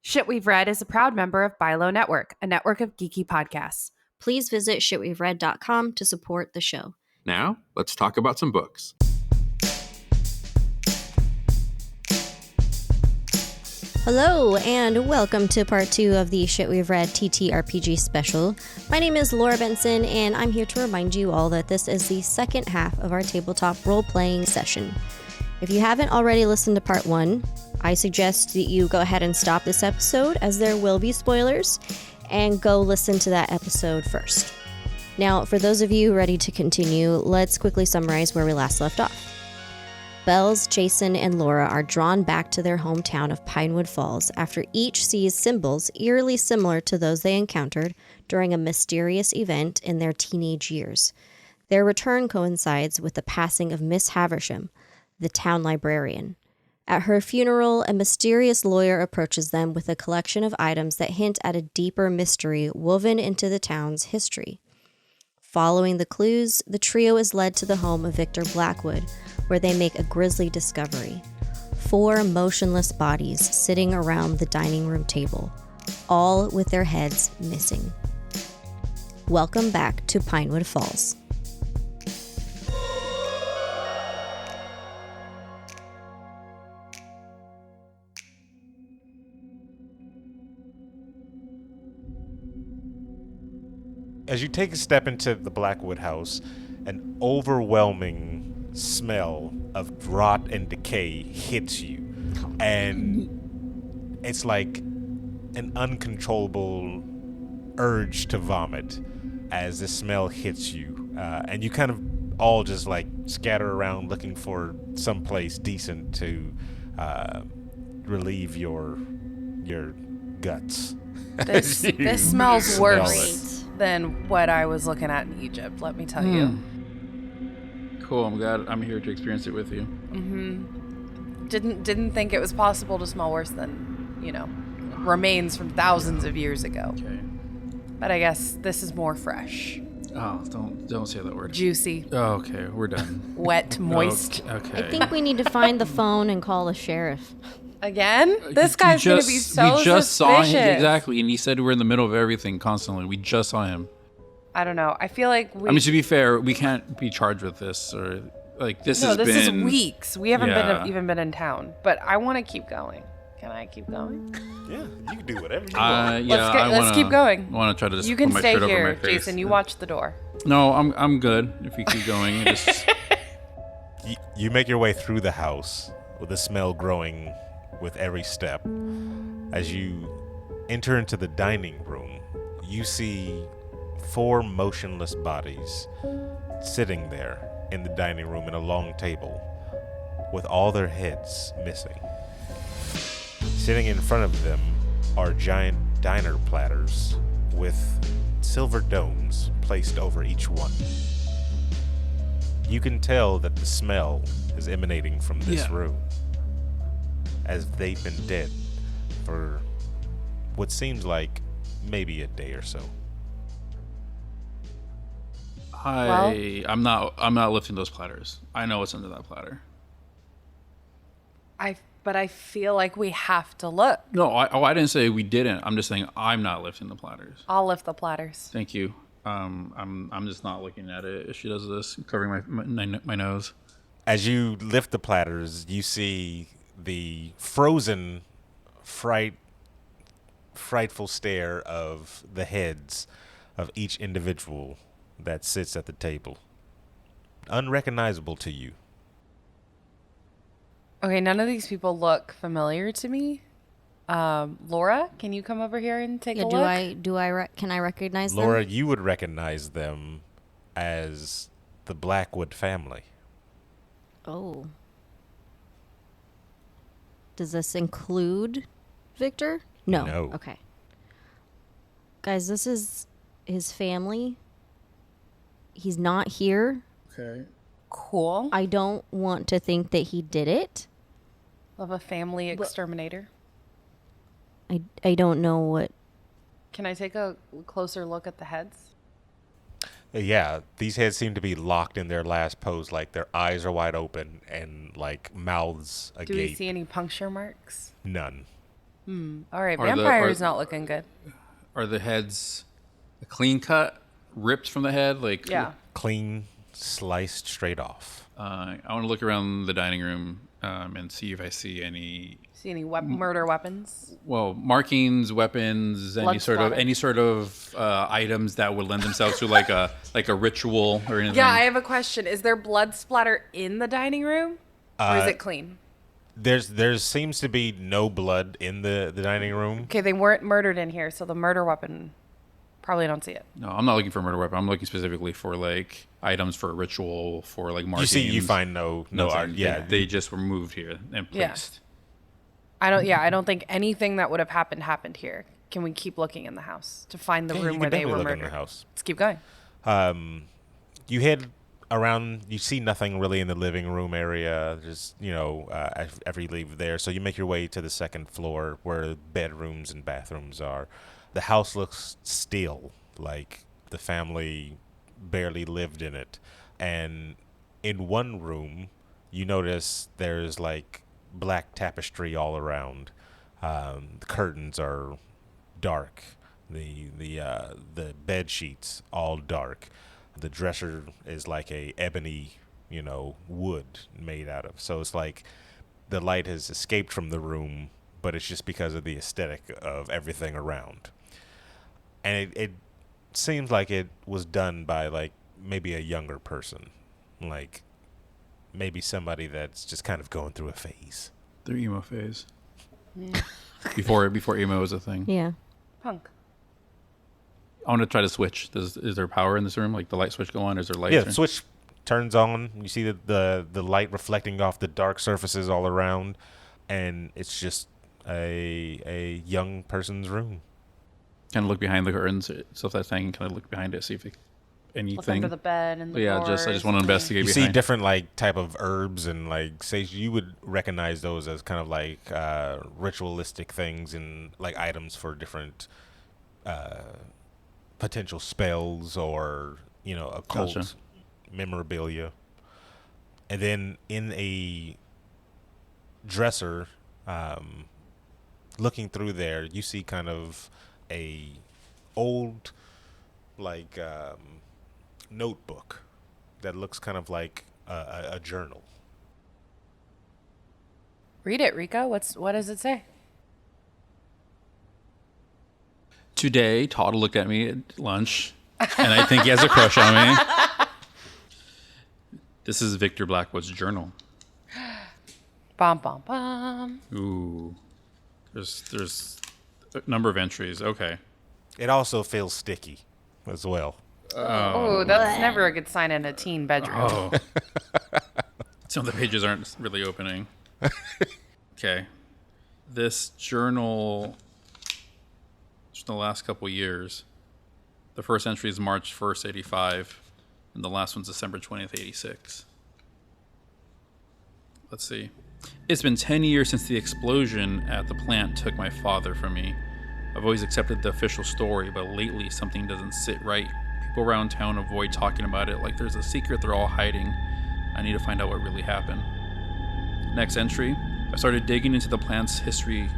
Shit We've Read is a proud member of Bilo Network, a network of geeky podcasts. Please visit shitwe'veread.com to support the show. Now, let's talk about some books. Hello, and welcome to part 2 of the Shit We've Read TTRPG special. My name is Laura Benson, and I'm here to remind you all that this is the second half of our tabletop role-playing session. If you haven't already listened to part 1, I suggest that you go ahead and stop this episode, as there will be spoilers, and go listen to that episode first. Now, for those of you ready to continue, let's quickly summarize where we last left off. Bellz, Jason, and Laura are drawn back to their hometown of Pinewood Falls after each sees symbols eerily similar to those they encountered during a mysterious event in their teenage years. Their return coincides with the passing of Miss Haversham, the town librarian. At her funeral, a mysterious lawyer approaches them with a collection of items that hint at a deeper mystery woven into the town's history. Following the clues, the trio is led to the home of Victor Blackwood, where they make a grisly discovery. 4 motionless bodies sitting around the dining room table, all with their heads missing. Welcome back to Pinewood Falls. As you take a step into the Blackwood House, an overwhelming smell of rot and decay hits you. And it's like an uncontrollable urge to vomit as the smell hits you. And you kind of all just like scatter around looking for some place decent to relieve your guts. This smells worse than what I was looking at in Egypt, let me tell you. Cool, I'm glad I'm here to experience it with you. Didn't think it was possible to smell worse than, remains from thousands of years ago. Okay. But I guess this is more fresh. Oh, don't say that word. Juicy. Oh, okay, we're done. Wet, moist. Okay. I think we need to find the phone and call the sheriff. Again? This guy's going to be so We just saw suspicious. him, exactly, and he said we're in the middle of everything constantly. We just saw him. I don't know. I feel like I mean, to be fair, we can't be charged with this, or, like, this has been... No, this is weeks. We haven't even been in town, but I want to keep going. Can I keep going? Yeah, you can do whatever you want. Let's keep going. I want to try to just You can put my stay shirt over here, my face. Jason. You watch the door. No, I'm good if we keep going. Just... You make your way through the house with the smell growing with every step. As you enter into the dining room, you see 4 motionless bodies sitting there in the dining room in a long table with all their heads missing. Sitting in front of them are giant diner platters with silver domes placed over each one. You can tell that the smell is emanating from this room, as they've been dead for what seems like maybe a day or so. I'm not lifting those platters. I know what's under that platter. But I feel like we have to look. No, I didn't say we didn't. I'm just saying I'm not lifting the platters. I'll lift the platters. Thank you. I'm just not looking at it. If she does this, covering my nose. As you lift the platters, you see the frozen, frightful stare of the heads of each individual that sits at the table. Unrecognizable to you. Okay, none of these people look familiar to me. Laura, can you come over here and take a look? Can I recognize them? Laura, you would recognize them as the Blackwood family. Oh. Does this include Victor? No. Okay. Guys, this is his family. He's not here. Okay. Cool. I don't want to think that he did it. Of a family exterminator. I don't know what... Can I take a closer look at the heads? Yeah, these heads seem to be locked in their last pose, like their eyes are wide open and like mouths agape. Do we see any puncture marks? None. All right, Are the- vampire's are- not looking good. Are the heads a clean cut, ripped from the head? Like, Yeah. Clean, sliced straight off. I want to look around the dining room and see if I see any, See any murder weapons? markings, weapons, Blood splatter. any sort of items that would lend themselves to like a ritual or anything. Yeah, I have a question. Is there blood splatter in the dining room? Or is it clean? There seems to be no blood in the dining room. Okay, they weren't murdered in here, so the murder weapon, probably don't see it. No, I'm not looking for a murder weapon. I'm looking specifically for like items for a ritual, for like markings. You find no Nothing. art. Yeah, They just were moved here and Yeah. placed. I don't think anything that would have happened here. Can we keep looking in the house to find the Yeah, you room can where they definitely were look in murdered? the house. Let's keep going. You head around. You see nothing really in the living room area. Just after you leave there, so you make your way to the second floor where bedrooms and bathrooms are. The house looks still, like the family barely lived in it. And in one room, you notice there's like black tapestry all around. The curtains are dark. The bed sheets all dark. The dresser is like a ebony, wood made out of. So it's like the light has escaped from the room, but it's just because of the aesthetic of everything around. And it seems like it was done by like maybe a younger person, like maybe somebody that's just kind of going through a phase. Their emo phase. Before emo was a thing. Yeah. Punk. I want to try to switch. Is there power in this room? Like the light switch go on? Is there lights? Yeah, the switch turns on. You see the light reflecting off the dark surfaces all around, and it's just a young person's room. Kind of look behind the curtains. So if that thing, kind of look behind it, see if anything. Look under the bed and the Yeah, I just want to investigate. You behind. see different like type of herbs and like sage. You would recognize those as kind of like ritualistic things and like items for different potential spells or occult Gotcha. memorabilia. And then in a dresser, looking through there, you see kind of a old like notebook that looks kind of like a journal. Read it, Rika. What does it say? Today, Todd looked at me at lunch, and I think he has a crush on me. This is Victor Blackwood's journal. Bum bum bum. Ooh, there's a number of entries. Okay. It also feels sticky as well. Oh, that's never a good sign in a teen bedroom. Oh. Some of the pages aren't really opening. Okay. This journal, just the last couple years, the first entry is March 1st, 85, and the last one's December 20th, 86. Let's see. It's been 10 years since the explosion at the plant took my father from me. I've always accepted the official story, but lately something doesn't sit right. People around town avoid talking about it like there's a secret they're all hiding. I need to find out what really happened. Next entry. I started digging into the plant's history,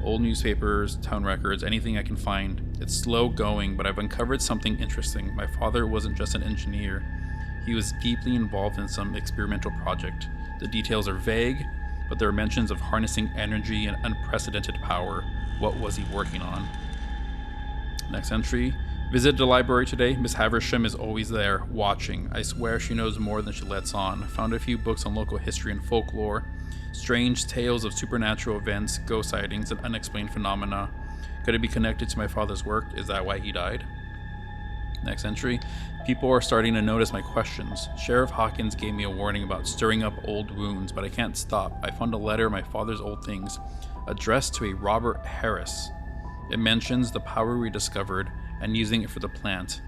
old newspapers, town records, anything I can find. It's slow going, but I've uncovered something interesting. My father wasn't just an engineer. He was deeply involved in some experimental project. The details are vague, but there are mentions of harnessing energy and unprecedented power. What was he working on? Next entry. Visited the library today. Miss Haversham is always there, watching. I swear she knows more than she lets on. Found a few books on local history and folklore. Strange tales of supernatural events, ghost sightings, and unexplained phenomena. Could it be connected to my father's work? Is that why he died? Next entry. People are starting to notice my questions. Sheriff Hawkins gave me a warning about stirring up old wounds, but I can't stop. I found a letter of my father's old things, addressed to a Robert Harris. It mentions the power we discovered and using it for the plant.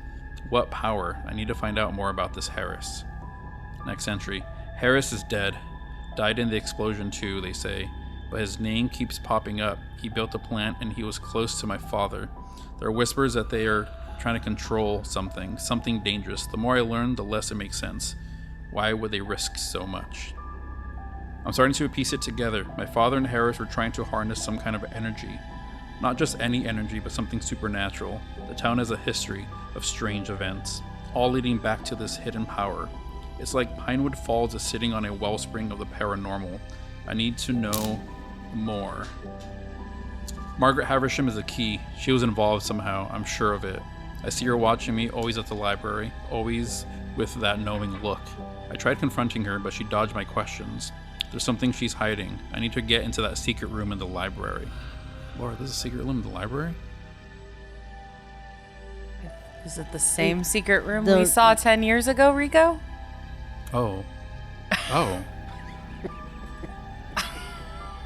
What power? I need to find out more about this Harris. Next entry. Harris is dead. Died in the explosion too, they say, but his name keeps popping up. He built the plant and he was close to my father. There are whispers that they are trying to control something dangerous. The more I learn, the less it makes sense. Why would they risk so much? I'm starting to piece it together. My father and Harris were trying to harness some kind of energy. Not just any energy, but something supernatural. The town has a history of strange events, all leading back to this hidden power. It's like Pinewood Falls is sitting on a wellspring of the paranormal. I need to know more. Margaret Havisham is a key. She was involved somehow, I'm sure of it. I see her watching me, always at the library, always with that knowing look. I tried confronting her, but she dodged my questions. There's something she's hiding. I need to get into that secret room in the library. Laura, this is a secret room in the library? Is it the same secret room The- we saw 10 years ago, Rico? Oh. Oh.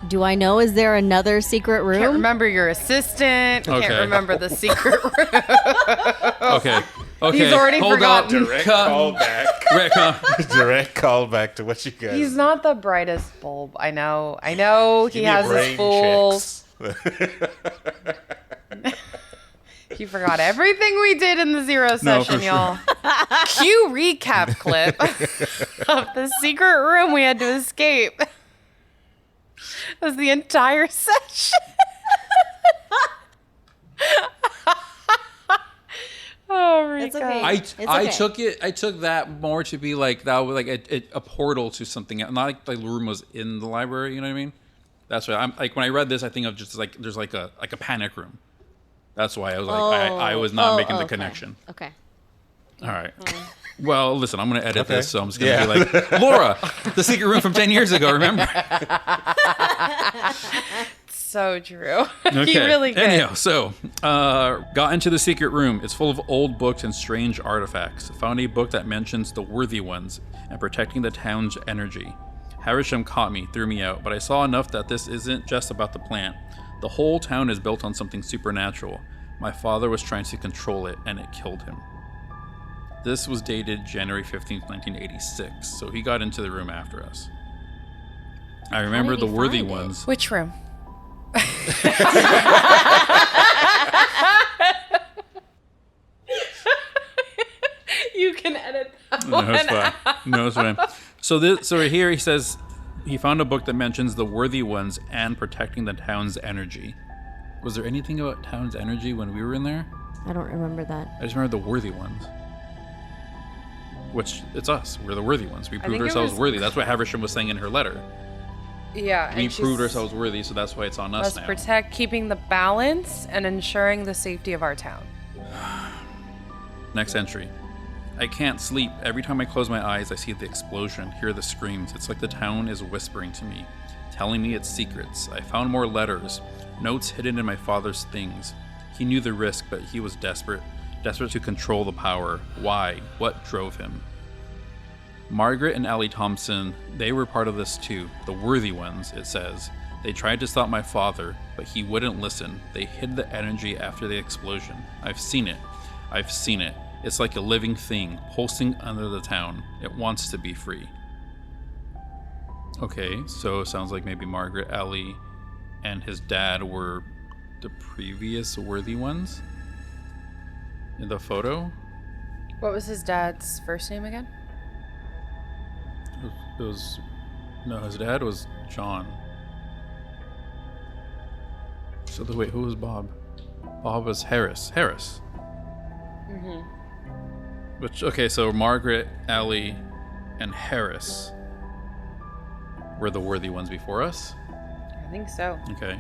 Do I know? Is there another secret room? Can't remember your assistant. Okay. Can't remember the secret room. Okay. Okay. He's already Hold forgotten. Up. Direct Cut. callback. Direct callback to what you guys. He's not the brightest bulb. I know. He Give me has his brain fools. checks. He forgot everything we did in the zero No, session, for y'all. Cue recap clip of the secret room we had to escape. It was the entire session. Oh, Rico. It's okay. I It's okay. I took that more to be like that was like a portal to something else. Not like the room was in the library, you know what I mean? That's what I'm like when I read this I think of just like there's like a panic room. That's why I was like I was not making the okay. connection. Okay. All right. Well, listen, I'm going to edit Okay. this, so I'm just going to be like, Laura, the secret room from 10 years ago, remember? So true. Okay. He really could. Anyhow, so got into the secret room. It's full of old books and strange artifacts. Found a book that mentions the worthy ones and protecting the town's energy. Havisham caught me, threw me out, but I saw enough that this isn't just about the plant. The whole town is built on something supernatural. My father was trying to control it, and it killed him. This was dated January 15th, 1986, so he got into the room after us. I remember did the he worthy find it? ones. Which room? You can edit that No, one it's fine. out. No, it's fine. So here he says he found a book that mentions the worthy ones and protecting the town's energy. Was there anything about town's energy when we were in there? I don't remember that. I just remember the worthy ones. Which, it's us. We're the worthy ones. We proved think it ourselves was- worthy. That's what Havisham was saying in her letter. Yeah. We and proved she's- ourselves worthy, so that's why it's on us Must now. keeping the balance and ensuring the safety of our town. Next entry. I can't sleep. Every time I close my eyes, I see the explosion, hear the screams. It's like the town is whispering to me, telling me its secrets. I found more letters, notes hidden in my father's things. He knew the risk, but he was desperate to control the power. Why? What drove him? Margaret and Allie Thompson, they were part of this too. The worthy ones, it says. They tried to stop my father, but he wouldn't listen. They hid the energy after the explosion. I've seen it. It's like a living thing, pulsing under the town. It wants to be free. Okay, so it sounds like maybe Margaret, Allie, and his dad were the previous worthy ones in the photo. What was his dad's first name again? His dad was John. So wait, who was Bob? Bob was Harris. Okay, so Margaret, Allie, and Harris were the worthy ones before us. I think so. Okay.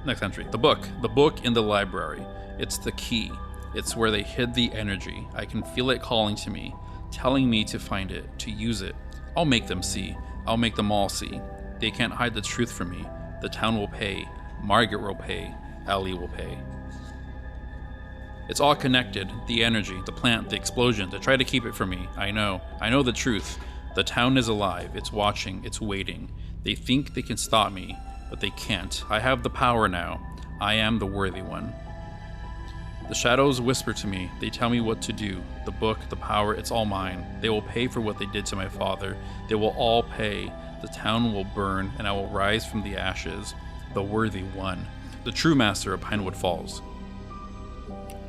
Next entry. The book in the library. It's the key. It's where they hid the energy. I can feel it calling to me, telling me to find it, to use it. I'll make them see. I'll make them all see. They can't hide the truth from me. The town will pay. Margaret will pay. Allie will pay. It's all connected. The energy, the plant, the explosion. They try to keep it from me. I know the truth. The town is alive. It's watching. It's waiting. They think they can stop me, but they can't. I have the power now. I am the worthy one. The shadows whisper to me. They tell me what to do. The book, the power, it's all mine. They will pay for what they did to my father. They will all pay. The town will burn, and I will rise from the ashes. The worthy one. The true master of Pinewood Falls.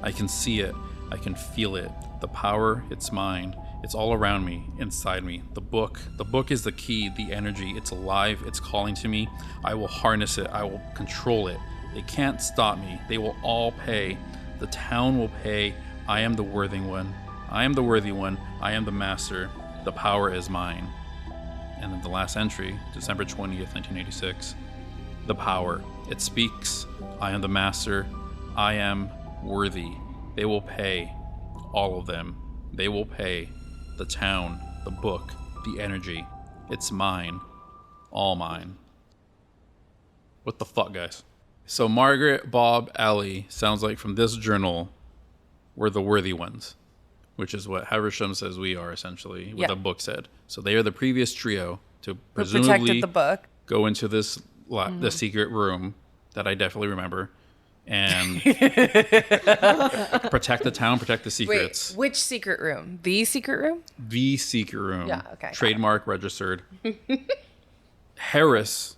I can see it. I can feel it. The power, it's mine. It's all around me, inside me. The book is the key, the energy. It's alive. It's calling to me. I will harness it. I will control it. They can't stop me. They will all pay. The town will pay. I am the worthy one. I am the worthy one. I am the master. The power is mine. And then the last entry, December 20th, 1986. The power. It speaks. I am the master. I am worthy. They will pay. All of them. They will pay. The town, the book, the energy. It's mine. All mine. What the fuck, guys? So Margaret, Bob, Allie, sounds like from this journal, we're the worthy ones, which is what Haversham says we are, essentially, what the book said. So they are the previous trio to presumably protected the book. Go into this the secret room that I definitely remember, and protect the town, protect the secrets. Wait, which secret room? The secret room? The secret room. Yeah, okay. Trademark registered. Harris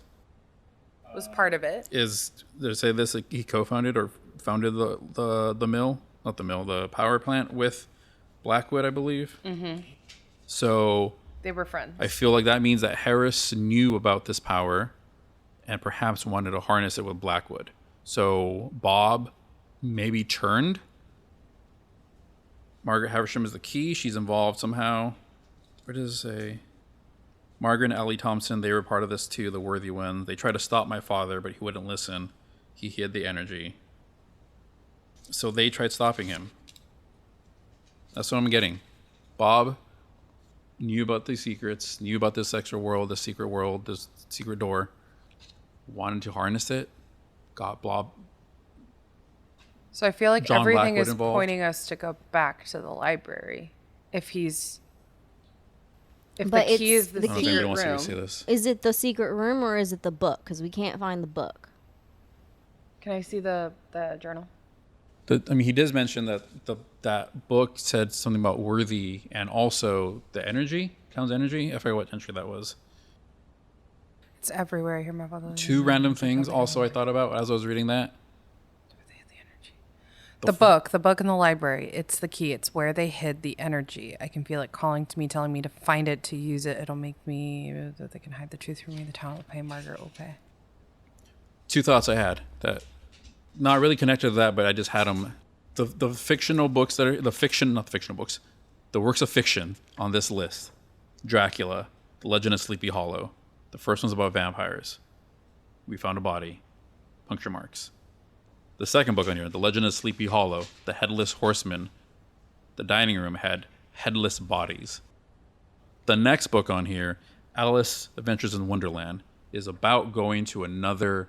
Was part of it. is, they say this, like, he co-founded or founded the mill, not the mill, the power plant with Blackwood, I believe. Mm-hmm. So They were friends. I feel like that means that Harris knew about this power and perhaps wanted to harness it with Blackwood. So Bob maybe turned. Margaret Haversham is the key. She's involved somehow. Where does it say? Margaret and Ellie Thompson, they were part of this too, the worthy ones. They tried to stop my father, but he wouldn't listen. He hid the energy. So they tried stopping him. That's what I'm getting. Bob knew about these secrets, knew about this extra world, this secret door, wanted to harness it, got Bob. So I feel like John everything Blackwood is involved. pointing us to go back to the library. If the But key it's is the the I don't think key anyone wants to room. see this. Is it the secret room or is it the book? Because we can't find the book. Can I see the journal? He does mention that that book said something about worthy and also the energy, town's energy. I forget what entry that was. It's everywhere. I hear my father. Two random things also I thought about as I was reading that. The book in the library. It's the key. It's where they hid the energy. I can feel it calling to me, telling me to find it, to use it. It'll make me, that they can hide the truth from me. The town will pay. Margaret will pay. Two thoughts I had that not really connected to that, but I just had them. The fictional books that are not the fictional books, the works of fiction on this list: Dracula, The Legend of Sleepy Hollow. The first one's about vampires. We found a body, puncture marks. The second book on here, The Legend of Sleepy Hollow, The Headless Horseman. The dining room had headless bodies. The next book on here, Alice Adventures in Wonderland, is about going to another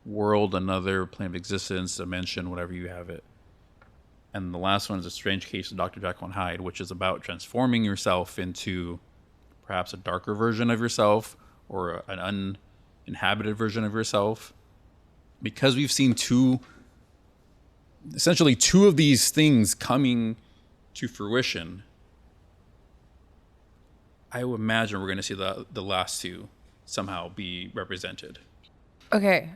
world, another plane of existence, dimension, whatever you have it. And the last one is A Strange Case of Dr. Jekyll and Hyde, which is about transforming yourself into perhaps a darker version of yourself or an uninhabited version of yourself. Because we've seen essentially two of these things coming to fruition, I would imagine we're going to see the last two somehow be represented. Okay.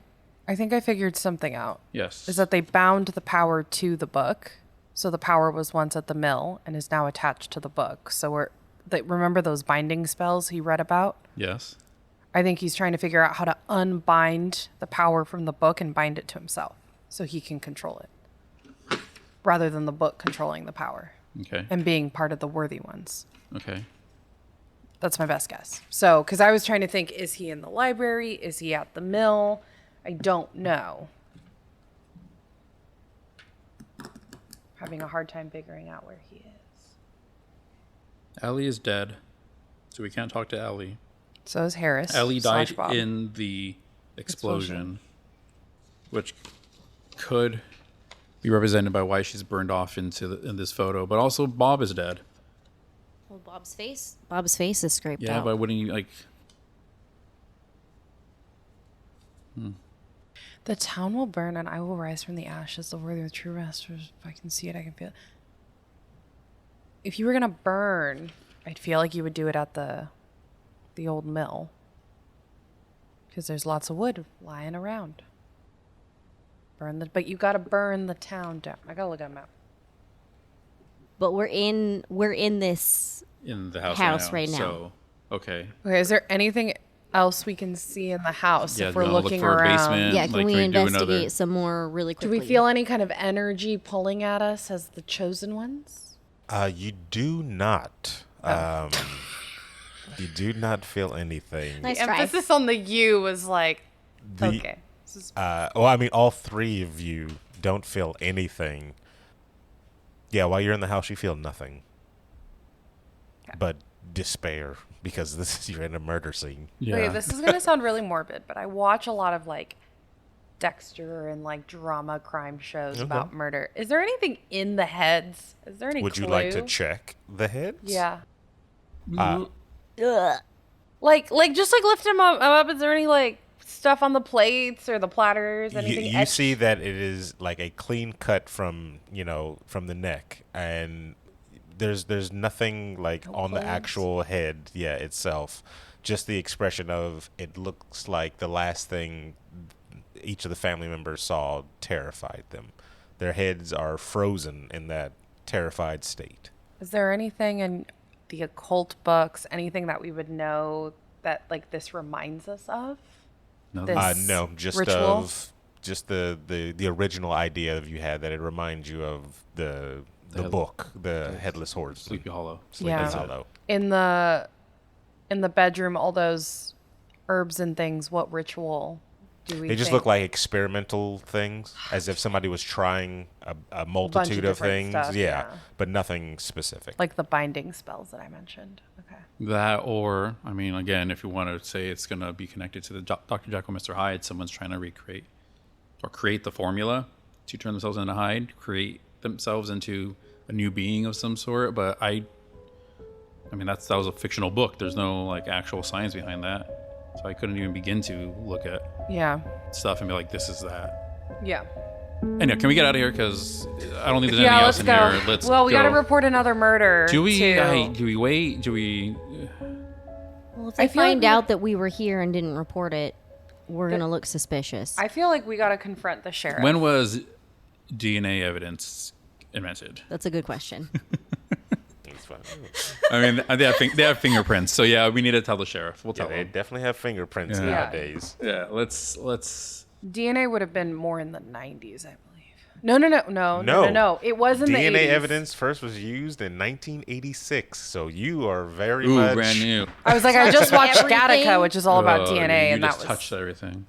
I think I figured something out. Yes. Is that they bound the power to the book. So the power was once at the mill and is now attached to the book. So remember those binding spells he read about? Yes. I think he's trying to figure out how to unbind the power from the book and bind it to himself so he can control it rather than the book controlling the power Okay. and being part of the worthy ones. Okay. That's my best guess. So, because I was trying to think, is he in the library? Is he at the mill? I don't know. Having a hard time figuring out where he is. Allie is dead, so we can't talk to Allie. So is Harris. Allie died / Bob. in the explosion, which could be represented by why she's burned off in this photo. But also, Bob is dead. Well, Bob's face is scraped out. Yeah, but wouldn't you like? The town will burn and I will rise from the ashes. The worthy of true masters. If I can see it, I can feel it. If you were going to burn, I'd feel like you would do it at the old mill. Because there's lots of wood lying around. But you got to burn the town down. I got to look at a map. but we're in this In the house right now. So, okay. Okay, is there anything else we can see in the house Yeah, if we're do you wanna look looking for a around? basement? Yeah, can Like, we can we do investigate another- some more really Do quickly? we feel any kind of energy pulling at us as the chosen ones? You do not. You do not feel anything. Nice The try. emphasis on the "you" was like, The- okay. This is Well, I mean, all three of you don't feel anything. Yeah, while you're in the house, you feel nothing. But despair, because you're in a murder scene. Yeah. Wait, this is gonna sound really morbid, but I watch a lot of like Dexter and like drama crime shows about murder. Is there anything in the heads? Is there any Would you clue? like to check the heads? Yeah. Ugh. Like just like lift them up. Is there any like stuff on the plates or the platters? Anything You etched? see that it is like a clean cut from from the neck, and there's nothing like on the clothes? actual head itself. Just the expression of it looks like the last thing each of the family members saw terrified them. Their heads are frozen in that terrified state. Is there anything in the occult books, anything that we would know that like this reminds us of? No. This No, just ritual? just the original idea you had, that it reminds you of the book, the Headless Horse, Sleepy Hollow. Sleepy Yeah. Hollow. In the bedroom, all those herbs and things. What ritual do we? They just think? look like experimental things, as if somebody was trying a multitude of different things. stuff, yeah. But nothing specific. like the binding spells that I mentioned. Okay. That, or, I mean, again, if you want to say it's going to be connected to the Dr. Jekyll, Mr. Hyde, someone's trying to recreate or create the formula to turn themselves into Hyde, create themselves into a new being of some sort. But I mean, that was a fictional book. There's no like actual science behind that. So I couldn't even begin to look at Yeah. stuff and be like, this is that. Yeah. Anyway, can we get out of here? Because I don't think there's anything Yeah. else Let's in go. here. Let's well, we go. got to report another murder. Do we? too. Do we wait? Do we? Well, if I they feel like find we- out that we were here and didn't report it, we're gonna look suspicious. I feel like we got to confront the sheriff. When was DNA evidence invented? That's a good question. It's fine. I mean, they have fingerprints. So yeah, we need to tell the sheriff. We'll Yeah, tell they him. definitely have fingerprints Yeah. nowadays. Yeah, let's. DNA would have been more in the 90s, I believe. No. It was in the 80s. DNA evidence first was used in 1986, so you are very Ooh, much brand new. I was like, I just watched Everything? Gattaca, which is all about Oh, DNA, you and just that was touched everything.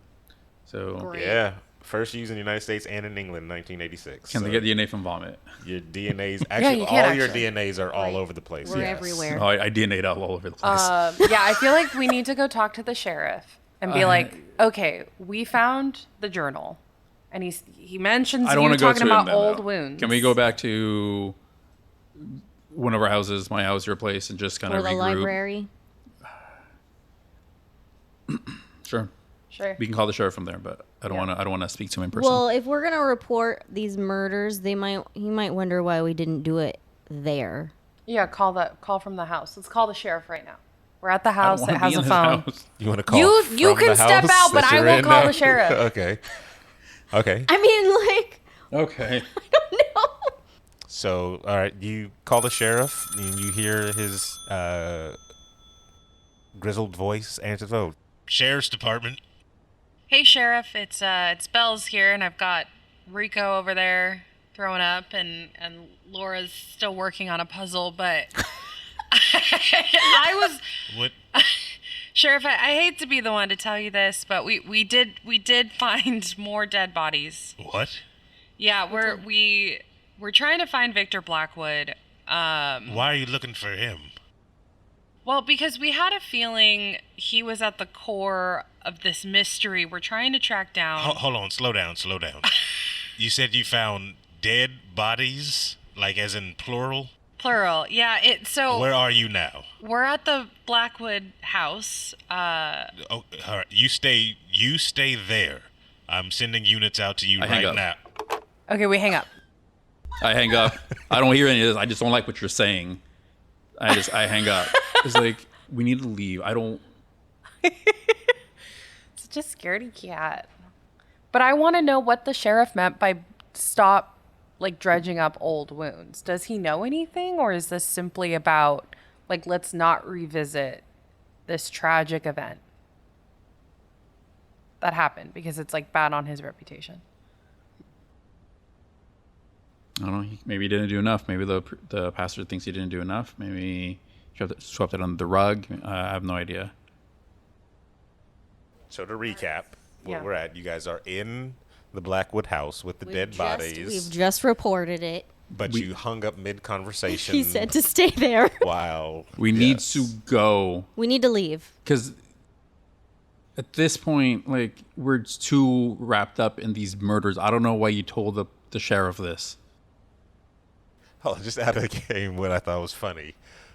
So Great. Yeah, first used in the United States and in England in 1986. can so they get DNA from vomit? your DNA's actually you can all your actually. DNAs are all Right. over the place. We're yes. everywhere. Oh, I DNA'd all over the place. Yeah, I feel like we need to go talk to the sheriff and be like, okay, we found the journal, and he mentions I don't you want to go talking to him about then, old though. wounds. Can we go back to one of our houses, my house, your place, and just kind Or of the regroup? library. Sure. Sure. We can call the sheriff from there, but I don't Yeah. want to. I don't want to speak to him in person. Well, if we're gonna report these murders, he might wonder why we didn't do it there. Yeah, call from the house. Let's call the sheriff right now. We're at the I don't house. wanna It has be a in his phone. house. You want to call? You from can the step house out, but that I you're will in call now? the sheriff. Okay. Okay. I mean, like, Okay. no. So, all right, you call the sheriff, and you hear his grizzled voice answer the phone. Sheriff's Department. Hey, Sheriff, it's Bellz here, and I've got Rico over there throwing up, and Laura's still working on a puzzle, but I was What? Sheriff. I hate to be the one to tell you this, but we did find more dead bodies. What? Yeah, we're trying to find Victor Blackwood. Why are you looking for him? Well, because we had a feeling he was at the core of this mystery we're trying to track down. Hold on, slow down. You said you found dead bodies, like as in plural? Plural. Yeah, Where are you now? we're at the Blackwood House. Oh, all right, you stay there. I'm sending units out to you I hang right up. now. Okay, we hang up. I hang up. I don't hear any of this. I just don't like what you're saying. I hang up. It's like, we need to leave. I don't. Such a scaredy cat. But I want to know what the sheriff meant by stop like dredging up old wounds. Does he know anything, or is this simply about like, let's not revisit this tragic event that happened because it's like bad on his reputation? I don't know. Maybe he didn't do enough. Maybe the pastor thinks he didn't do enough. Maybe he swept it under the rug. I have no idea. So to recap, where Yeah. we're at, you guys are in the Blackwood House with the dead bodies. We've just reported it. But you hung up mid-conversation. He said to stay there. While We need to go. We need to leave. Because at this point, like, we're too wrapped up in these murders. I don't know why you told the sheriff this. Oh, just out of the game, what I thought was funny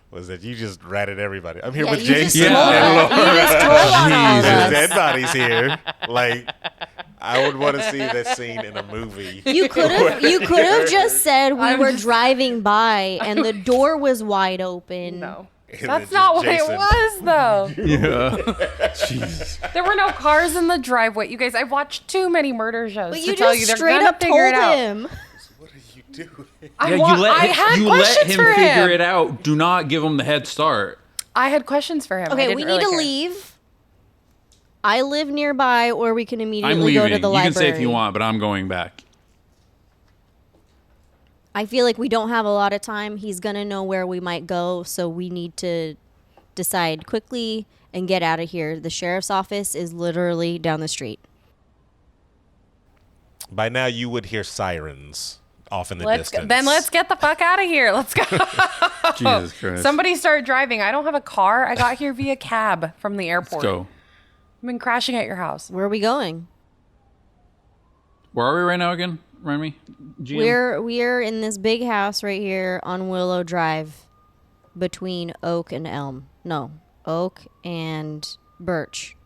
was that you just ratted everybody. I'm here Yeah, with you just Jason told and us. Laura. You just told on all of There's us. dead bodies here. Like, I would want to see that scene in a movie. You could have just said we were driving by and the door was wide open. No. And That's then not just what Jason. it was, though. Yeah. Jeez. There were no cars in the driveway. You guys, I've watched too many murder shows But to you tell just you they're straight gonna up figure told it out. him. What are you doing? I I had let questions him for figure him. it out. Do not give him the head start. I had questions for him. I Okay, didn't we really need to care. leave. I live nearby, or we can I'm immediately go leaving. to the You library. can say if you want, but I'm going back. I feel like we don't have a lot of time. He's going to know where we might go, so we need to decide quickly and get out of here. The sheriff's office is literally down the street. By now, you would hear sirens off in the Let's distance. then let's get the fuck out of here. Let's go. Jesus Christ. Somebody start driving. I don't have a car. I got here via cab from the Let's airport. go. I've been crashing at your house. Where are we going? Where are we right now again? Remind me. GM? We're in this big house right here on Willow Drive between Oak and Elm. No, Oak and Birch.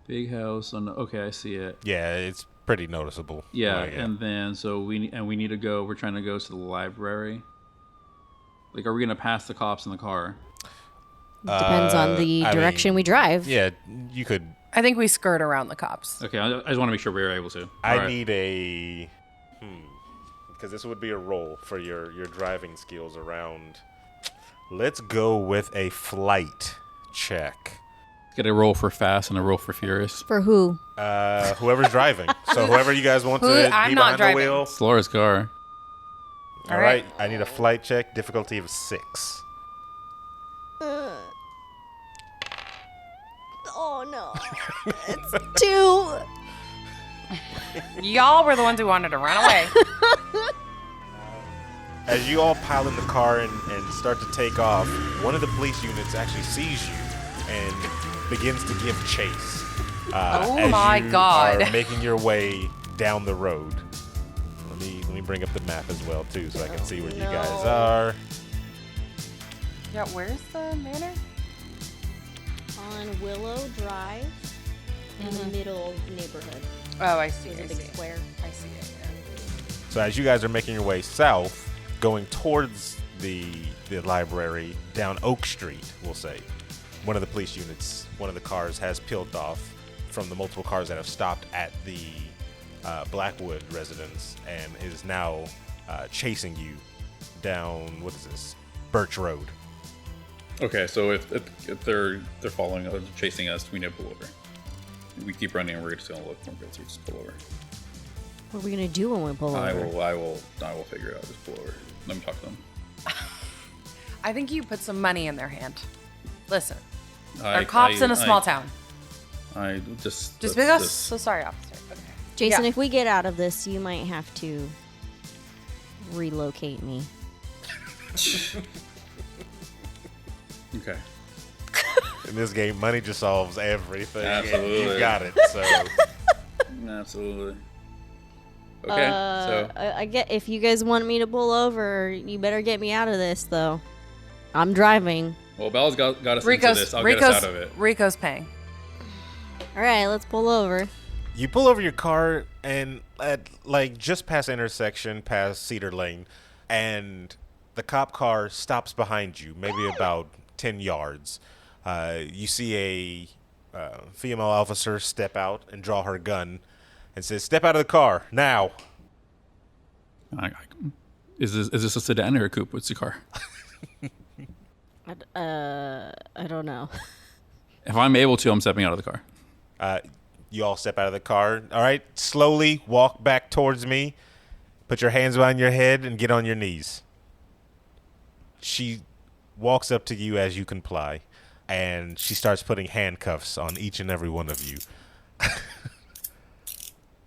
Big house on. Okay, I see it. Yeah, it's pretty noticeable. Yeah, Like, and then so we need to go. We're trying to go to the library. Like, are we gonna pass the cops in the car? Depends on the I direction mean, we drive. Yeah, you could. I think we skirt around the cops. Okay, I just want to make sure we're able to. I All right. need a. Because this would be a roll for your driving skills around. Let's go with a flight check. Get a roll for fast and a roll for furious. For who? Whoever's driving. So whoever you guys want to be I'm not behind driving. the wheel. It's Laura's car. All right. I need a flight check. Difficulty of 6. Oh no. It's 2. Y'all were the ones who wanted to run away. As you all pile in the car and start to take off, one of the police units actually sees you and begins to give chase. Oh as my you God. are making your way down the road. Let me bring up the map as well too, so I can see where you guys are. Yeah, where's the manor? On Willow Drive in the middle neighborhood. Oh, I see. There's I a big see. square. I see it. Yeah. So as you guys are making your way south, going towards the library down Oak Street, we'll say, one of the police units, one of the cars has peeled off from the multiple cars that have stopped at the Blackwood residence and is now chasing you down, what is this, Birch Road. Okay, so if they're following us, chasing us, we need to pull over. We keep running, and we're just gonna look for them. So just pull over. What are we gonna do when we pull over? I will figure it out. Just pull over. Let me talk to them. I think you put some money in their hand. Listen, I- they're cops in a small I- town. I just Just that's- because. So sorry, officer. Okay. Jason, Yeah. if we get out of this, you might have to relocate me. Okay. In this game, money just solves everything. and Absolutely. You've got it, so. Absolutely. Okay. So I get if you guys want me to pull over, you better get me out of this, though. I'm driving. well, Bellz got us into this. I'll get us out of it. Rico's paying. All right, let's pull over. You pull over your car and at like just past intersection, past Cedar Lane, and the cop car stops behind you, maybe about 10 yards. You see a female officer step out and draw her gun and says, "Step out of the car now." Is this a sedan or a coupe? What's the car? I don't know. If I'm able to, I'm stepping out of the car. You all step out of the car. All right, slowly walk back towards me. Put your hands behind your head and get on your knees. She walks up to you as you comply, and she starts putting handcuffs on each and every one of you.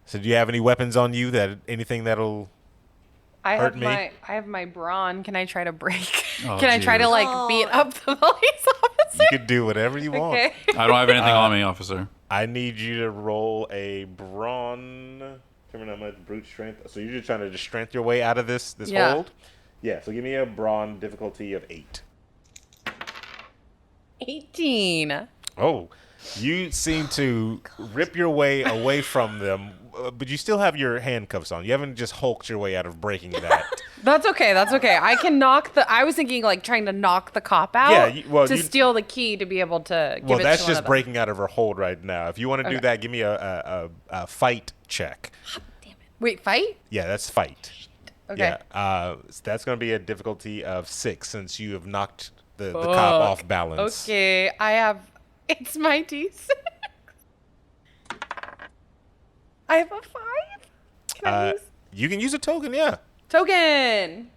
So do you have any weapons on you? Anything that'll hurt me? I have my brawn. Can I try to break? Oh, Can I try to beat up the police officer? You can do whatever you want. Okay. I don't have anything on me, officer. I need you to roll a brawn. Determine how much brute strength. So you're just trying to just strength your way out of this hold? Yeah, so give me a brawn difficulty of 8. 18. Oh, you seem to rip your way away from them, but you still have your handcuffs on. You haven't just hulked your way out of breaking that. That's okay. I can knock I was thinking like trying to knock the cop out to steal the key to be able to give it to Well, that's one just of them. breaking out of her hold right now. If you want to do that, give me a fight check. Damn it. Wait, fight? Yeah, that's fight. Okay. Yeah, so that's going to be a difficulty of 6 since you have knocked the cop off balance. Okay, it's my D6. I have a 5. Can I use You can use a token, yeah. token?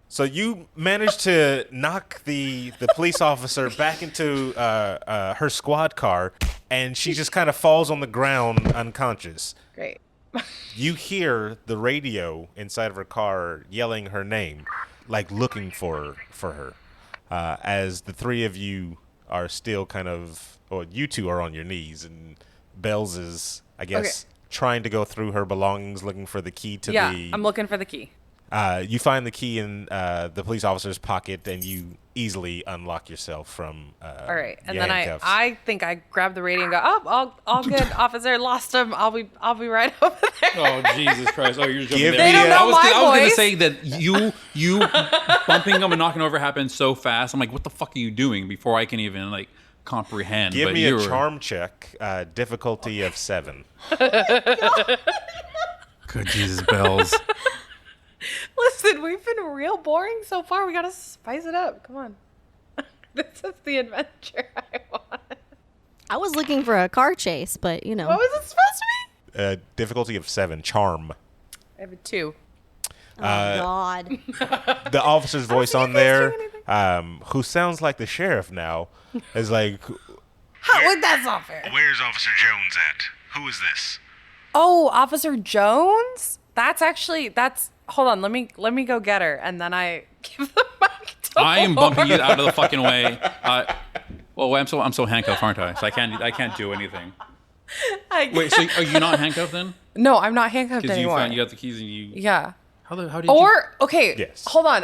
So you managed to knock the police officer back into her squad car, and she just kind of falls on the ground unconscious. Great. You hear the radio inside of her car yelling her name, like looking for her, as the three of you are still you two are on your knees, and Bellz is, I guess, trying to go through her belongings, looking for the key to the... Yeah, I'm looking for the key. You find the key in the police officer's pocket, and you easily unlock yourself from all right, and your then handcuffs. I think I grab the radio and go, all good, officer, lost him. I'll be right over there. Oh, Jesus Christ. Oh, you're jumping Give there. me They don't know my I was going to voice. say that you bumping them and knocking over happened so fast. I'm like, what the fuck are you doing before I can even, comprehend? Give But me you a were- charm check, difficulty of 7. Good Jesus, Bellz. Listen, we've been real boring so far. We gotta spice it up. Come on. This is the adventure I want. I was looking for a car chase, but What was it supposed to be? Difficulty of 7, charm. I have a 2. oh God. The officer's voice on there, do anything. who sounds like the sheriff now, is like, That's not fair. Where's Officer Jones at? Who is this? Oh, Officer Jones? Hold on, let me go get her, and then I give the mic to I am bumping you Laura. out of the fucking way. I'm so handcuffed, aren't I? So I can't do anything. Wait, so are you not handcuffed then? No, I'm not handcuffed Because anymore. you got the keys and you. Yeah. How did you? Okay, Yes. hold on.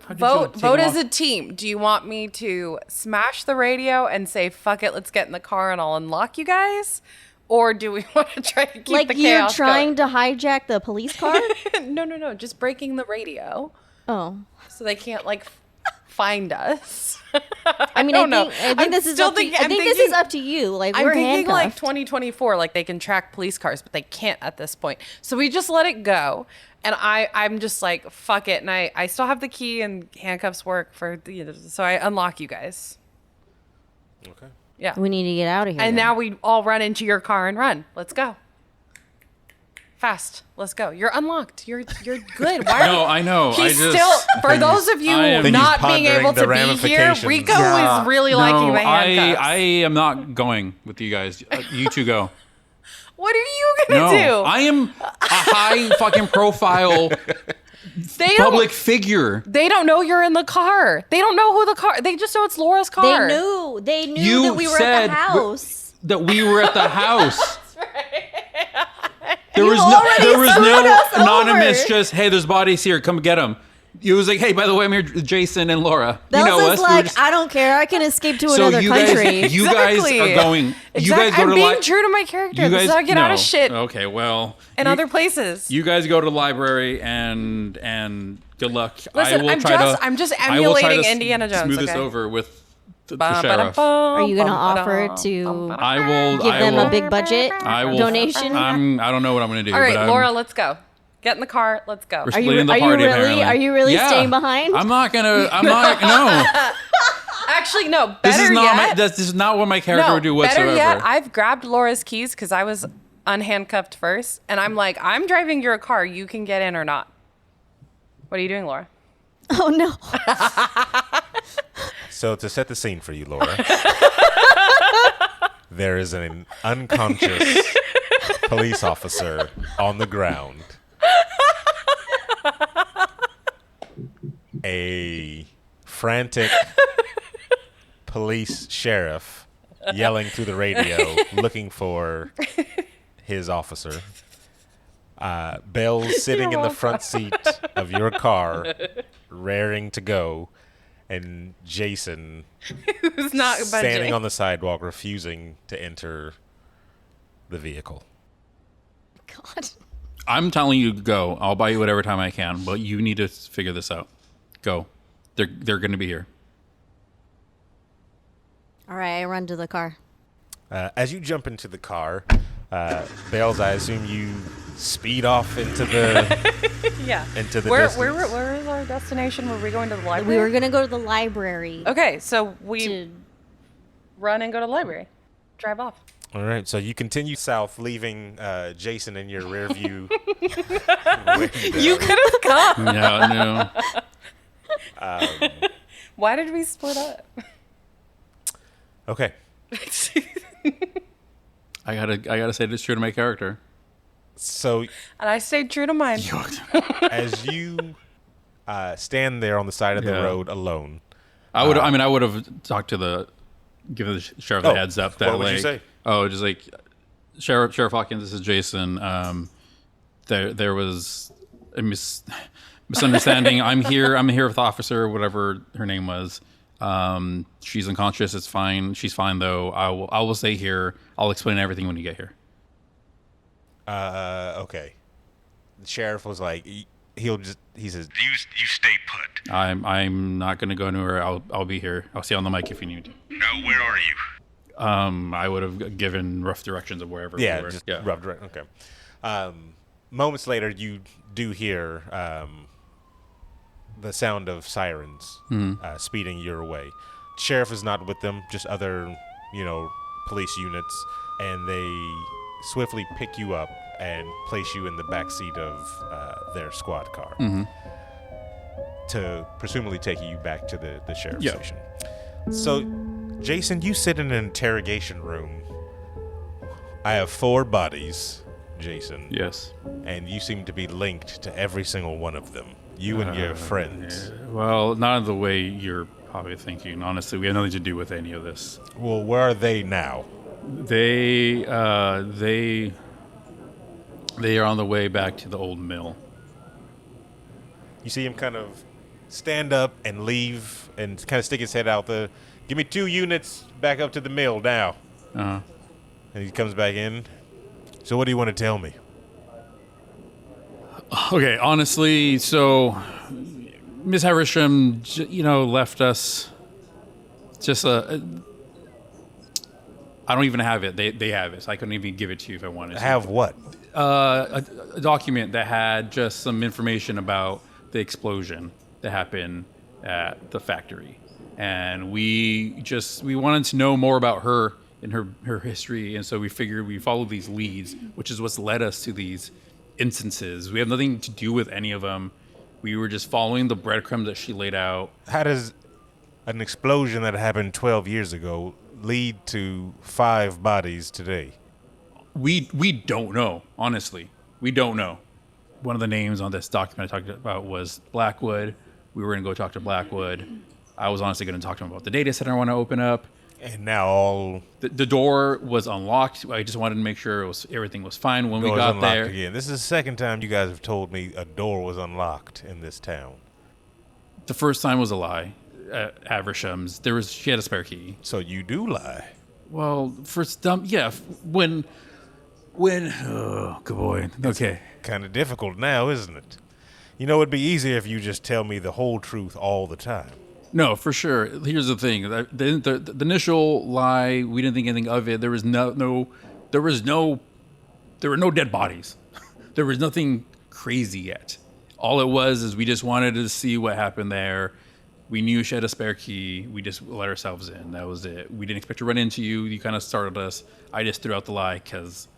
you Vote take 'em as off? a team. Do you want me to smash the radio and say, fuck it, let's get in the car and I'll unlock you guys? Or do we want to try to keep Like the you're chaos trying to hijack the police car? going? No. Just breaking the radio Oh. so they can't, find us. I mean, don't know. I think I'm this is still up to thinking- I I'm think this thinking- is up to you. Like I'm we're thinking handcuffed. 2024, they can track police cars, but they can't at this point. So we just let it go. And I'm just like, fuck it. And I still have the key and handcuffs work so I unlock you guys. okay. Yeah. We need to get out of here. And then. now we all run into your car and run. Let's go. Fast. Let's go. You're unlocked. You're good. Why? No, I know. He's still. For those of you I am- not He's being able pondering to the be here, ramifications. Rico Yeah. is really liking the handcuffs. I am not going with you guys. You two go. What are you gonna No, do? I am a high fucking profile They public don't. figure. They don't know you're in the car. They don't know who the car. They just know it's Laura's car. They knew You that we were at said the house. That we were at the house. There You was already screwed no us anonymous. over. Just hey, there's bodies here. Come get them. It was like, hey, by the way, I'm here, with Jason and Laura. That you know was us. We were like, just- I don't care. I can escape to so another you country. guys, you guys Exactly. are going. You guys go I'm to being li- true to my character. You This guys is how I get out of no. shit Okay, well, in other places. You guys go to the library and good luck. Listen, I'm just I will try emulating to Indiana Jones, Smooth this okay? over with the sheriff. Are you gonna offer to I will give them will, a big budget I will, donation? I don't know what I'm going to do. All right, but Laura, let's go. Get in the car. Let's go. We're splitting the party, apparently. Are you really Yeah. staying behind? I'm not, no. Actually, no. This is Better not yet. this is not what my character No, would do whatsoever. better yet, I've grabbed Laura's keys because I was unhandcuffed first, and I'm like, I'm driving your car. You can get in or not. What are you doing, Laura? Oh no. So to set the scene for you, Laura, there is an unconscious police officer on the ground. A frantic police sheriff yelling through the radio, looking for his officer. Bellz sitting in the front seat of your car, raring to go, and Jason Who's not standing budging? on the sidewalk, refusing to enter the vehicle. God. I'm telling you to go. I'll buy you whatever time I can, but you need to figure this out. Go. They're going to be here. All right, I run to the car. As you jump into the car, Bellz, I assume you speed off into the Yeah. into the Where distance. is our destination? Were we going to the library? We were gonna go to the library. Okay, so we To, run and go to the library. Drive off. All right, so you continue south, leaving Jason in your rear view. You could have come. No. Why did we split up? Okay, I gotta say this true to my character. so And I stayed true to mine. as you stand there on the side of the Yeah. road alone, I would have talked to give the sheriff the heads up that what would you say? just like Sheriff Hawkins, this is Jason. There was a misunderstanding. I'm here with the officer, whatever her name was. She's unconscious. It's fine. She's fine though. I will stay here. I'll explain everything when you get here. okay. The sheriff was like, he says, You stay put. I'm not gonna go anywhere. I'll be here. I'll stay on the mic if you need. No, where are you? I would have given rough directions of wherever we yeah, were. just rubbed right. Okay. Moments later, you do hear the sound of sirens speeding your way. Sheriff is not with them, just other, police units, and they swiftly pick you up and place you in the back seat of their squad car to presumably take you back to the sheriff's Yeah. station. So, Jason, you sit in an interrogation room. I have 4 bodies, Jason. Yes. And you seem to be linked to every single one of them. You and your friends. Well, not in the way you're probably thinking. Honestly, we have nothing to do with any of this. Well, where are they now? They are on the way back to the old mill. You see him kind of stand up and leave and kind of stick his head out the... Give me 2 units back up to the mill now. Uh-huh. And he comes back in. So what do you want to tell me? Okay, honestly, so Miss Havisham, left us just I don't even have it. They have it, so I couldn't even give it to you if I wanted to. Have what? A document that had just some information about the explosion that happened at the factory, and we wanted to know more about her and her history, and so we figured we follow these leads, which is what's led us to these instances. We have nothing to do with any of them. We were just following the breadcrumbs that she laid out. How does an explosion that happened 12 years ago lead to 5 bodies today? We don't know, honestly. We don't know. One of the names on this document I talked about was Blackwood. We were going to go talk to Blackwood. I was honestly going to talk to him about the data center I want to open up. And now all... The door was unlocked. I just wanted to make sure everything was fine when we doors got unlocked there. again. This is the second time you guys have told me a door was unlocked in this town. The first time was a lie. At Avisham's, she had a spare key. So you do lie. Well, when oh, good boy. Okay. Kind of difficult now, isn't it? It'd be easier if you just tell me the whole truth all the time. No, for sure. Here's the thing: the initial lie, we didn't think anything of it. There were no dead bodies. There was nothing crazy yet. All it was is we just wanted to see what happened there. We knew she had a spare key. We just let ourselves in. That was it. We didn't expect to run into you. You kind of startled us. I just threw out the lie because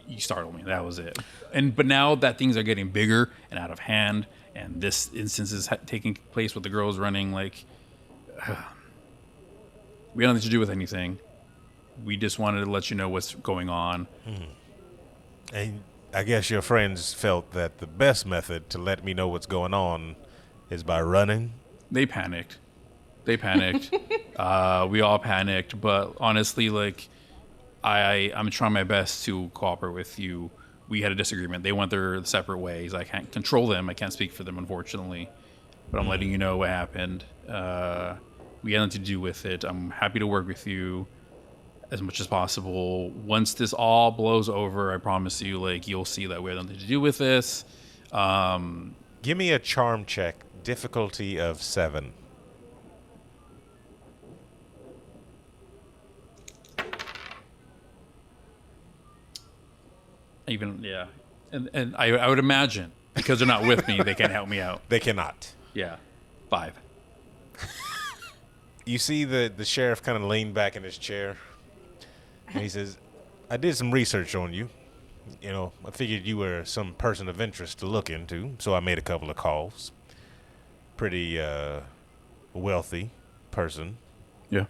you startled me. That was it. But now that things are getting bigger and out of hand, and this instance is taking place with the girls running, like, we don't have to do with anything. We just wanted to let you know what's going on. And I guess your friends felt that the best method to let me know what's going on is by running. They panicked. We all panicked. But honestly, like, I'm trying my best to cooperate with you. We had a disagreement. They went their separate ways. I can't control them. I can't speak for them, unfortunately. But I'm letting you know what happened. We had nothing to do with it. I'm happy to work with you as much as possible. Once this all blows over, I promise you, like, you'll see that we had nothing to do with this. Give me a charm check. Difficulty of 7. And I would imagine, because they're not with me, they can't help me out. They cannot. Yeah. 5. You see the sheriff kind of lean back in his chair, and he says, I did some research on you. You know, I figured you were some person of interest to look into, so I made a couple of calls. Pretty wealthy person. Yeah.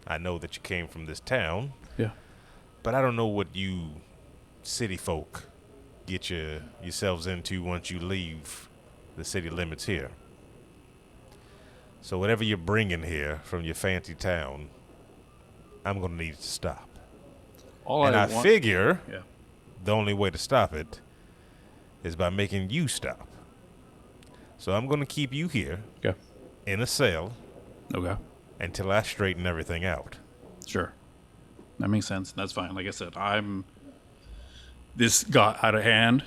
I know that you came from this town. Yeah. But I don't know what you city folk get yourselves into once you leave the city limits here. So whatever you're bringing here from your fancy town, I'm going to need it to stop. I figure the only way to stop it is by making you stop. So I'm going to keep you here in a cell until I straighten everything out. Sure. That makes sense. That's fine. Like I said, this got out of hand.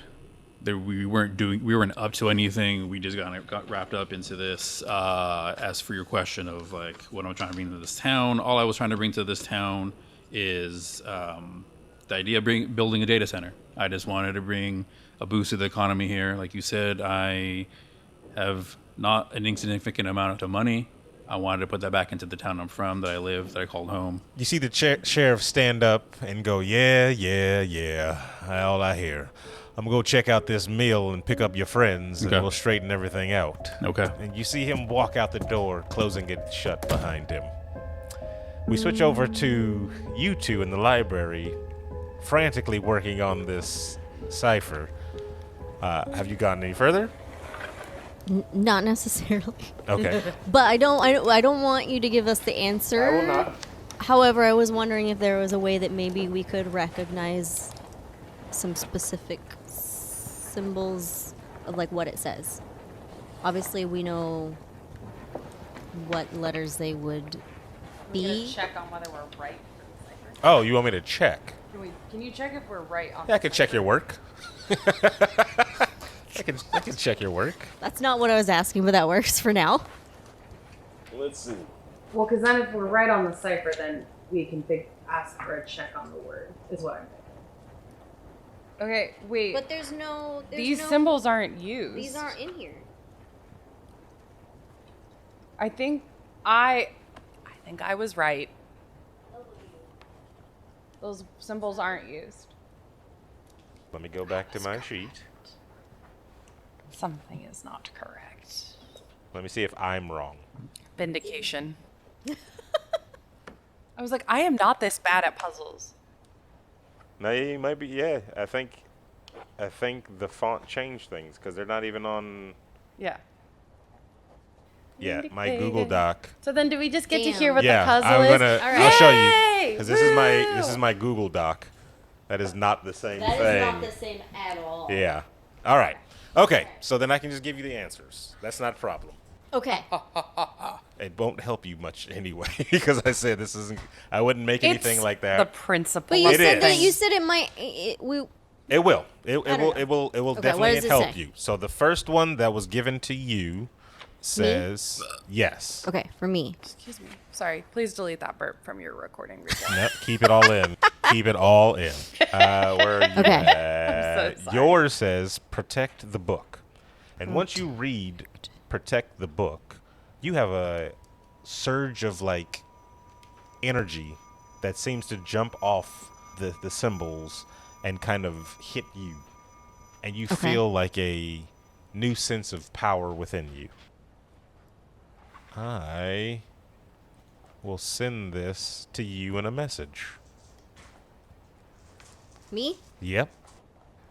We weren't up to anything. We just got wrapped up into this. As for your question of, like, what I'm trying to bring to this town, all I was trying to bring to this town is the idea of building a data center. I just wanted to bring a boost to the economy here. Like you said, I have not an insignificant amount of money. I wanted to put that back into the town I'm from, that I live, that I called home. You see the sheriff stand up and go, yeah, all I hear. I'm going to go check out this mill and pick up your friends, and we'll straighten everything out. Okay. And you see him walk out the door, closing it shut behind him. We switch over to you two in the library, frantically working on this cipher. Have you gotten any further? Not necessarily. Okay. But I don't want you to give us the answer. I will not. However, I was wondering if there was a way that maybe we could recognize some specific symbols of, like, what it says. Obviously, we know what letters they would be. Check on whether we're right. Oh, you want me to check? Can you check if we're right? Yeah, I can check your work. I can check your work. That's not what I was asking, but that works for now. Let's see. Well, because then if we're right on the cipher, then we can ask for a check on the word, is what I'm thinking. Okay, wait. But there's no... These symbols aren't used. These aren't in here. I think I was right. Those symbols aren't used. Let me go back to my sheet. Something is not correct. Let me see if I'm wrong. Vindication. I was like, I am not this bad at puzzles. No, you might be. Yeah, I think the font changed things because they're not even on. Yeah. Yeah, my Google Doc. So then, do we just get to Damn. hear what the puzzle is? I'll show you Yay! because this is my Google Doc. That is not the same thing. That is not the same at all. Yeah. All right. Okay. So then I can just give you the answers. That's not a problem. Okay. It won't help you much anyway because I said this isn't. I wouldn't make anything like that. The principle. But you It said is. that you said it might. It will. It will what definitely does it help say? you. So the first one that was given to you says yes. Okay, for me. Excuse me. Sorry. Please delete that burp from your recording. Nope, keep it all in. Keep it all in. Where are you Okay. at? so sorry. Yours says protect the book. And once you read protect the book, you have a surge of like energy that seems to jump off the symbols and kind of hit you. And you feel like a new sense of power within you. I will send this to you in a message. Me? Yep.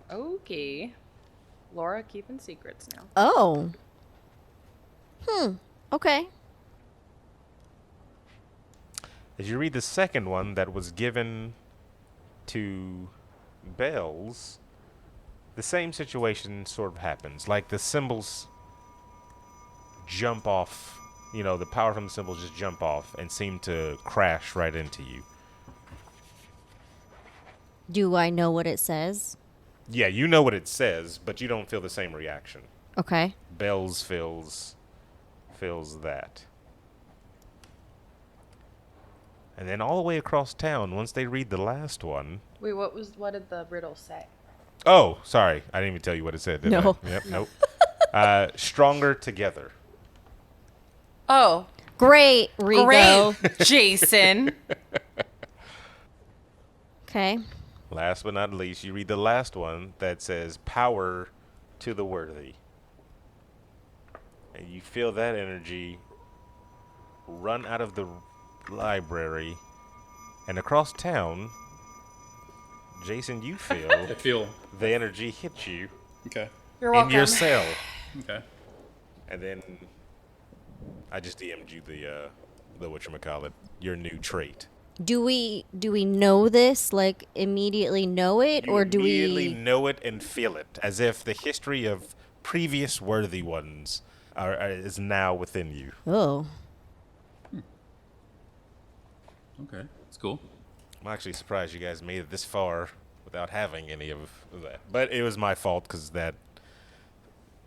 Okay. Laura keeping secrets now. Oh. Okay. As you read the second one that was given to Bellz, the same situation sort of happens. Like the symbols jump off, you know, the power from the symbols just jump off and seem to crash right into you. Do I know what it says? Yeah, you know what it says, but you don't feel the same reaction. Okay. Bellz feels that. And then all the way across town, once they read the last one. Wait, what did the riddle say? Oh, sorry. I didn't even tell you what it said, did No. I? Yep, nope. Stronger together. Oh, Great, Rico. great, Jason. Okay. Last but not least, you read the last one that says power to the worthy. And you feel that energy run out of the library and across town. Jason, you feel I feel. the energy hit you Okay. You're in welcome. your cell. Okay. And then I just DM'd you the whatchamacallit, your new trait. Do we know this? Like immediately know it, You or do immediately we? know it and feel it, as if the history of previous worthy ones is now within you. Oh. Okay. It's cool. I'm actually surprised you guys made it this far without having any of that. But it was my fault because that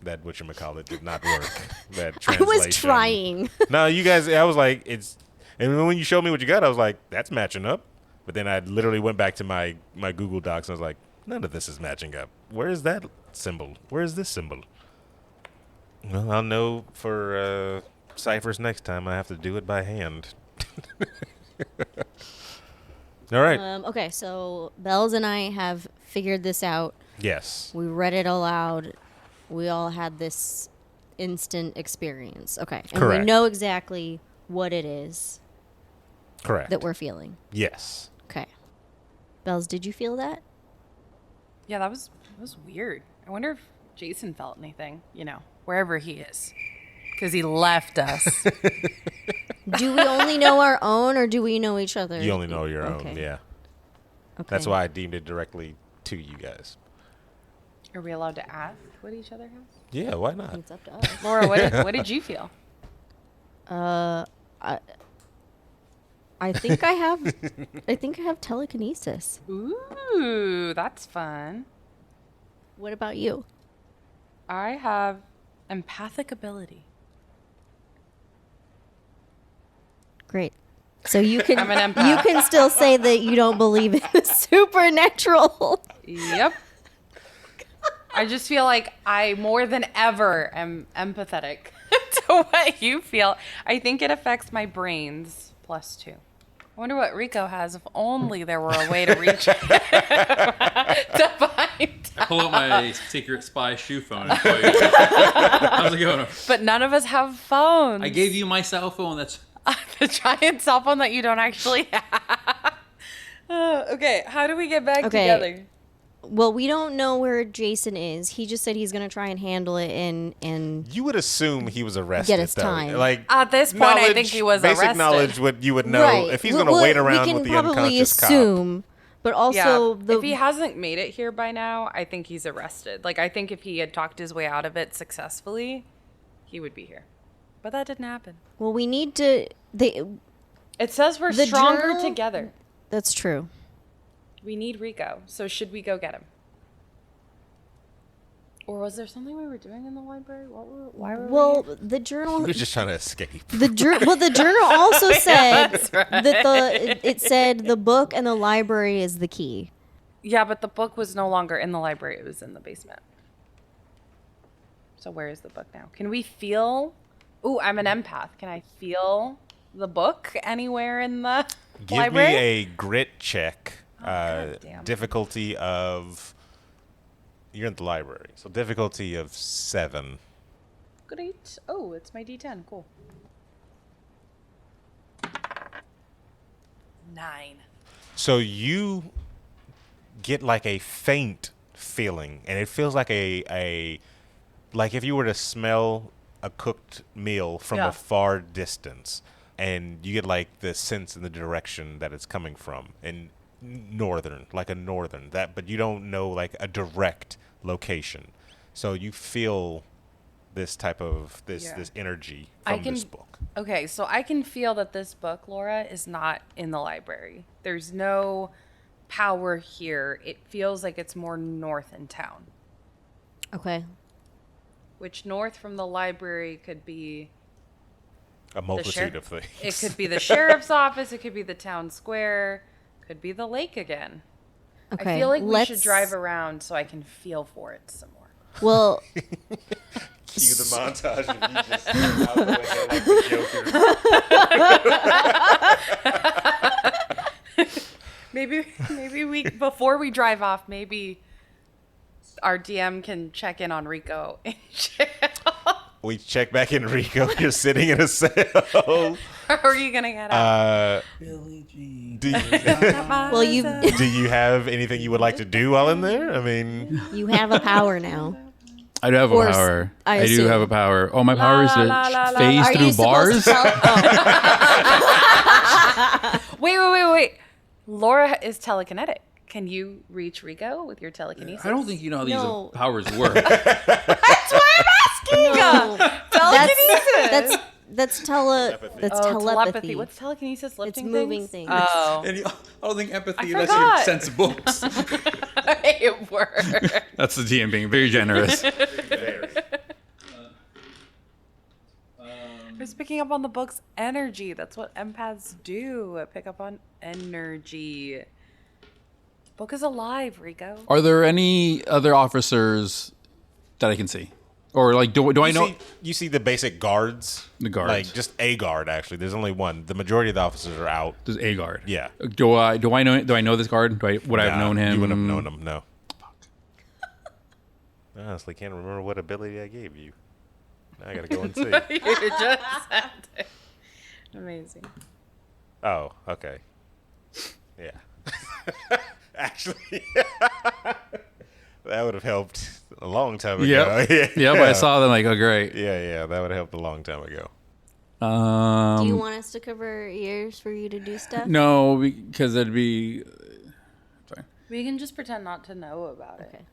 whatchamacallit did not work. That I translation. was trying. No, you guys, I was like, and when you showed me what you got, I was like, that's matching up. But then I literally went back to my Google Docs and I was like, none of this is matching up. Where is that symbol? Where is this symbol? Well, I'll know for ciphers next time. I have to do it by hand. All right. Okay, so Bellz and I have figured this out. Yes. We read it aloud. We all had this instant experience. Okay, and Correct. we know exactly what it is Correct. that we're feeling. Yes. Okay. Bellz, did you feel that? Yeah, that was weird. I wonder if Jason felt anything, wherever he is. Because he left us. Do we only know our own, or do we know each other? You only know your own. Okay. Yeah. Okay. That's why I deemed it directly to you guys. Are we allowed to ask what each other has? Yeah, why not? It's up to us. Laura, what did you feel? I think I have telekinesis. Ooh, that's fun. What about you? I have empathic ability. Great. So you can I'm an empath. you can still say that you don't believe in the supernatural. Yep. I just feel like I more than ever am empathetic to what you feel. I think it affects my brains +2. I wonder what Rico has. If only there were a way to reach to find I pull out my secret spy shoe phone and tell you. How's it going? But none of us have phones. I gave you my cell phone. That's the giant cell phone that you don't actually have. Okay, how do we get back together? Well, we don't know where Jason is. He just said he's going to try and handle it and You would assume he was arrested. Get his though. time. Like At this point, I think he was basic arrested. knowledge, what you would know right. if he's going to wait around with the we can probably unconscious assume, but also If he hasn't made it here by now, I think he's arrested. Like, I think if he had talked his way out of it successfully, he would be here. But that didn't happen. well, we need to. It says we're The stronger journal- together. That's true. We need Rico. So should we go get him? Or was there something we were doing in the library? Why were we Well, here? the journal. He was just trying to escape. The journal also said that's right. that it said the book and the library is the key. Yeah, but the book was no longer in the library. It was in the basement. So where is the book now? Can we feel... Ooh, I'm an empath. Can I feel the book anywhere in the library? Give me a grit check. goddamn. Difficulty of... You're in the library. So difficulty of 7. Great. Oh, it's my D10. Cool. 9. So you get like a faint feeling, and it feels like like if you were to smell a cooked meal from Yeah. a far distance, and you get like the sense in the direction that it's coming from, and northern, like a northern, but you don't know like a direct location. So you feel this type of this energy from this book. Okay, so I can feel that this book, Laura, is not in the library. There's no power here. It feels like it's more north in town. Okay. Which north from the library could be A multitude of things. It could be the sheriff's office. It could be the town square. Could be the lake again. Okay. I feel like we should drive around so I can feel for it some more. Well, Cue the montage of you just out the window like the Joker. Maybe we before we drive off, maybe our DM can check in on Rico in jail. We check back in, Rico. You're sitting in a cell. How are you gonna get out? Billie Jean. well, you Do you have anything you would like to do while in there? I mean, you have a power now. I do have a Or s- power. I I do assume. have a power. Oh, my power is to phase Are you through supposed bars. to tell? Oh. Wait. Laura is telekinetic. Can you reach Rico with your telekinesis? I don't think you know how these No. powers work. That's why I'm asking. No. Telekinesis. That's Oh, telepathy. What's telekinesis? It's Lifting moving things. Oh, And I don't think empathy I lets you forgot. sense books. it works. That's the DM being very generous. I was picking up on the book's energy. That's what empaths do. Pick up on energy. Book is alive, Rico. Are there any other officers that I can see? Or like, do I know? You see the basic guards. The guards. Like just a guard, actually. There's only one. The majority of the officers are out. There's a guard. Yeah. Do I know this guard? Would I have known him? You wouldn't have known him, no. I honestly can't remember what ability I gave you. Now I gotta go and see. You just said it. Amazing. Oh, okay. Yeah. Actually, that would have helped a long time ago. Yep. Yeah. Yep. I saw them. Like, oh, great. Yeah, that would have helped a long time ago. Do you want us to cover ears for you to do stuff? No, because it'd be. Fine. We can just pretend not to know about it. Okay.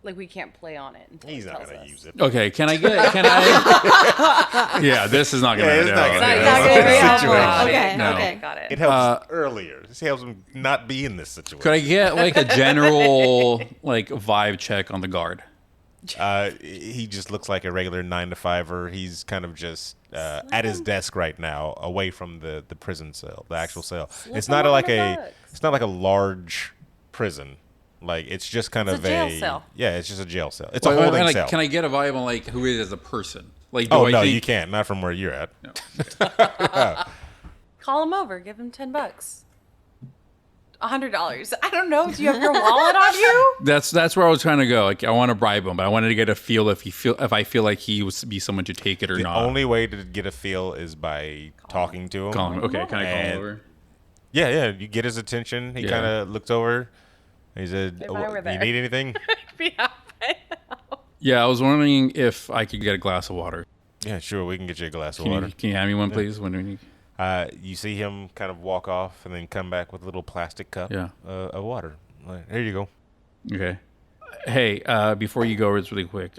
Like we can't play on it until He's he not tells gonna us. use it. Okay. Can I? Yeah. This is not gonna. Yeah, it's not It's gonna not help gonna the be helpful. situation. Okay, No. okay. Got it. It helps earlier. This helps him not be in this situation. Could I get like a general like vibe check on the guard? He just looks like a regular 9-to-5er. He's kind of just at his desk right now, away from the prison cell, the actual cell. It's him not on like the a books. it's not like a large prison. Like it's just kind It's of a jail cell. Yeah, it's just a jail cell. It's Wait, a holding like, cell. Can I get a vibe on like who he is as a person? Like, do Oh I no, think, you can't. Not from where you're at. No. Call him over. Give him $10. $100. I don't know. Do you have your wallet on you? That's where I was trying to go. Like, I want to bribe him, but I wanted to get a feel if I feel like he would be someone to take it or The not. only way to get a feel is by talking to him. Call him. Okay, can I call him And- over? Yeah. You get his attention. He Yeah. kind of looked over. He said, If I were "Do you there." need anything?" Yeah. Yeah, I was wondering if I could get a glass of water. Yeah, sure. We can get you a glass of Can water. you hand me one, please? When we You see him kind of walk off and then come back with a little plastic cup Yeah. of water. Like, here you go. Okay. Hey, before you go, it's really quick.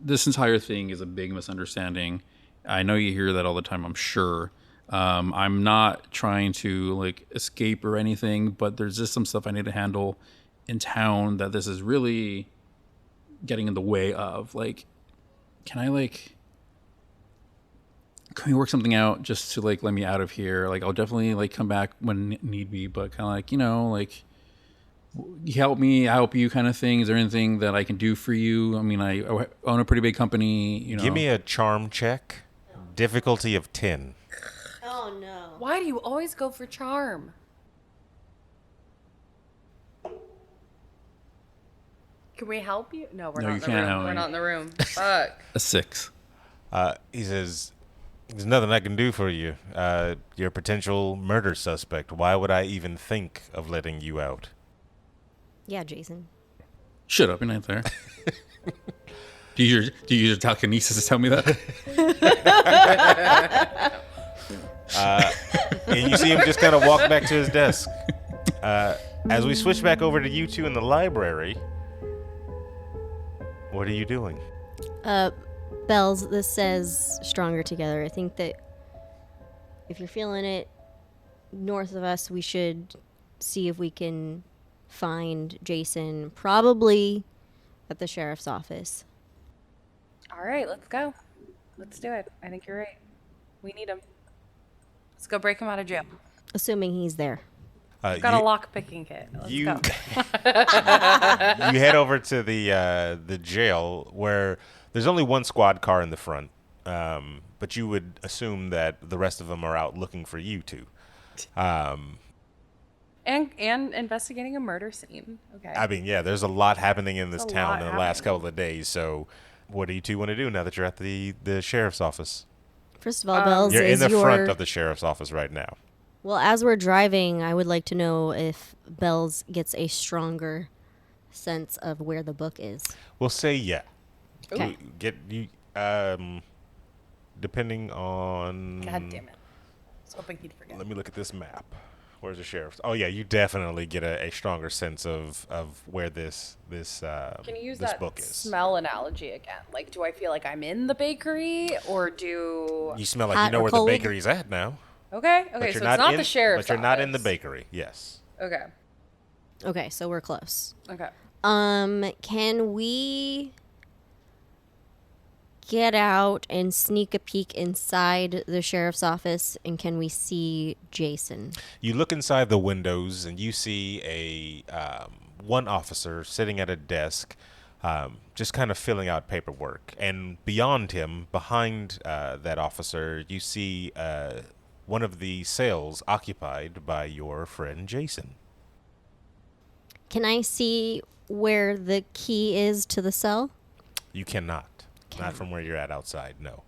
This entire thing is a big misunderstanding. I know you hear that all the time, I'm sure. I'm not trying to like escape or anything, but there's just some stuff I need to handle in town that this is really getting in the way of. Like, can we work something out just to like let me out of here? Like, I'll definitely like come back when need be, but kind of like, you help me, I help you kind of thing. Is there anything that I can do for you? I mean, I own a pretty big company, you know. Give me a charm check. Difficulty of 10. Oh no. Why do you always go for charm? Can we help you? No, we're No, not you in the can't room. help We're me. not in the room. Fuck. A 6. He says, there's nothing I can do for you. You're a potential murder suspect. Why would I even think of letting you out? Yeah, Jason. Shut up, you're not there. Do you use your telekinesis to tell me that? And you see him just kind of walk back to his desk. As we switch back over to you two in the library, what are you doing? Bellz, this says stronger together. I think that if you're feeling it north of us, we should see if we can find Jason, probably at the sheriff's office. All right, let's go. Let's do it. I think you're right. We need him. Let's go break him out of jail. Assuming he's there. I've got a lock picking kit. Let's you go. you head over to the jail where there's only one squad car in the front, but you would assume that the rest of them are out looking for you two. And investigating a murder scene. Okay. I mean, yeah, there's a lot happening in this There's a town lot in the last happening. couple of days. So, what do you two want to do now that you're at the sheriff's office? First of all, Bellz, You're in is the your... front of the sheriff's office right now. Well, as we're driving, I would like to know if Bellz gets a stronger sense of where the book is. We'll say yeah. Okay. Get you depending on. God damn it. I was hoping he'd forget. Let me look at this map. Where's the sheriff's? Oh yeah, you definitely get a stronger sense of where this Can you use this that book is. smell analogy again? Like, do I feel like I'm in the bakery, or do... You smell like Hot you know or where cold? the bakery's at now. Okay, But okay, you're so it's not in, the sheriff's But you're not in the office. bakery. Yes. Okay, Okay, so we're close. okay. Can we get out and sneak a peek inside the sheriff's office, and can we see Jason? You look inside the windows and you see a one officer sitting at a desk, just kind of filling out paperwork. And beyond him, behind that officer, you see one of the cells occupied by your friend Jason. Can I see where the key is to the cell? You cannot. Not from where you're at outside, no.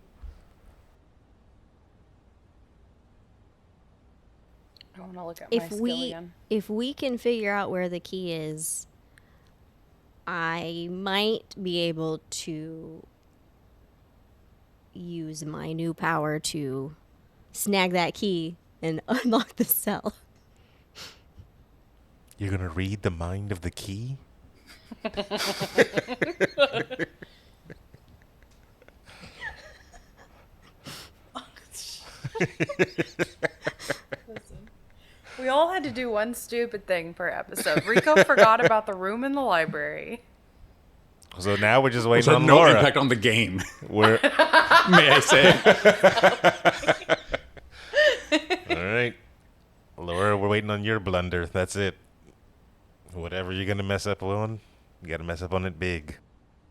I want to look at my skill again. If we can figure out where the key is, I might be able to use my new power to snag that key and unlock the cell. You're going to read the mind of the key? We all had to do one stupid thing per episode. Rico forgot about the room in the library. So now we're just It waiting had on no Laura. impact on the game, We're, may I say. all right. Laura, we're waiting on your blunder. That's it. Whatever you're going to mess up on, you got to mess up on it big.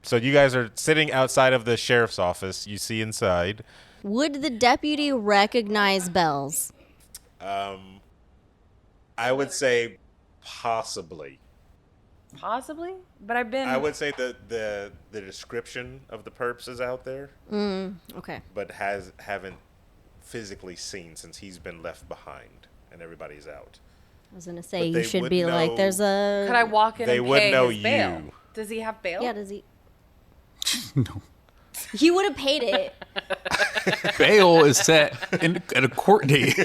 So you guys are sitting outside of the sheriff's office. You see inside. Would the deputy recognize Bellz? I would say possibly. Possibly, but I've been. I would say the description of the perps is out there, Okay. but haven't physically seen since he's been left behind and everybo's out. I was gonna say But you they should would be like, know- there's a. Could I walk in They and would pay know his bail? you. Does he have bail? Yeah, does he? No. He would have paid it. Bail is set at a court date.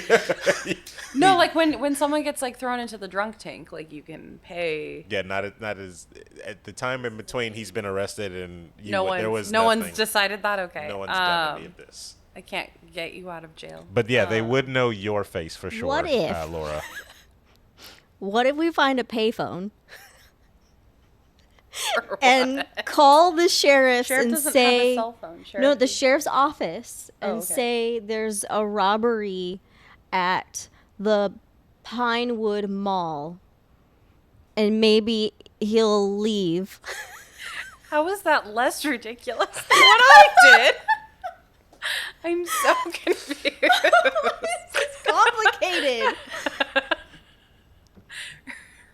No, like when someone gets like thrown into the drunk tank, like you can pay. Yeah, not as at the time in between he's been arrested and you, No there one's was no nothing. one's decided that. Okay. No one's done any of this. I can't get you out of jail. But yeah, they would know your face for sure. What if? Laura? What if we find a payphone and call the sheriffs Sheriff and doesn't say have a cell phone. no, the sheriff's office and okay. say there's a robbery at the Pinewood Mall and maybe he'll leave. How is that less ridiculous than what I did? I'm so confused. It's complicated.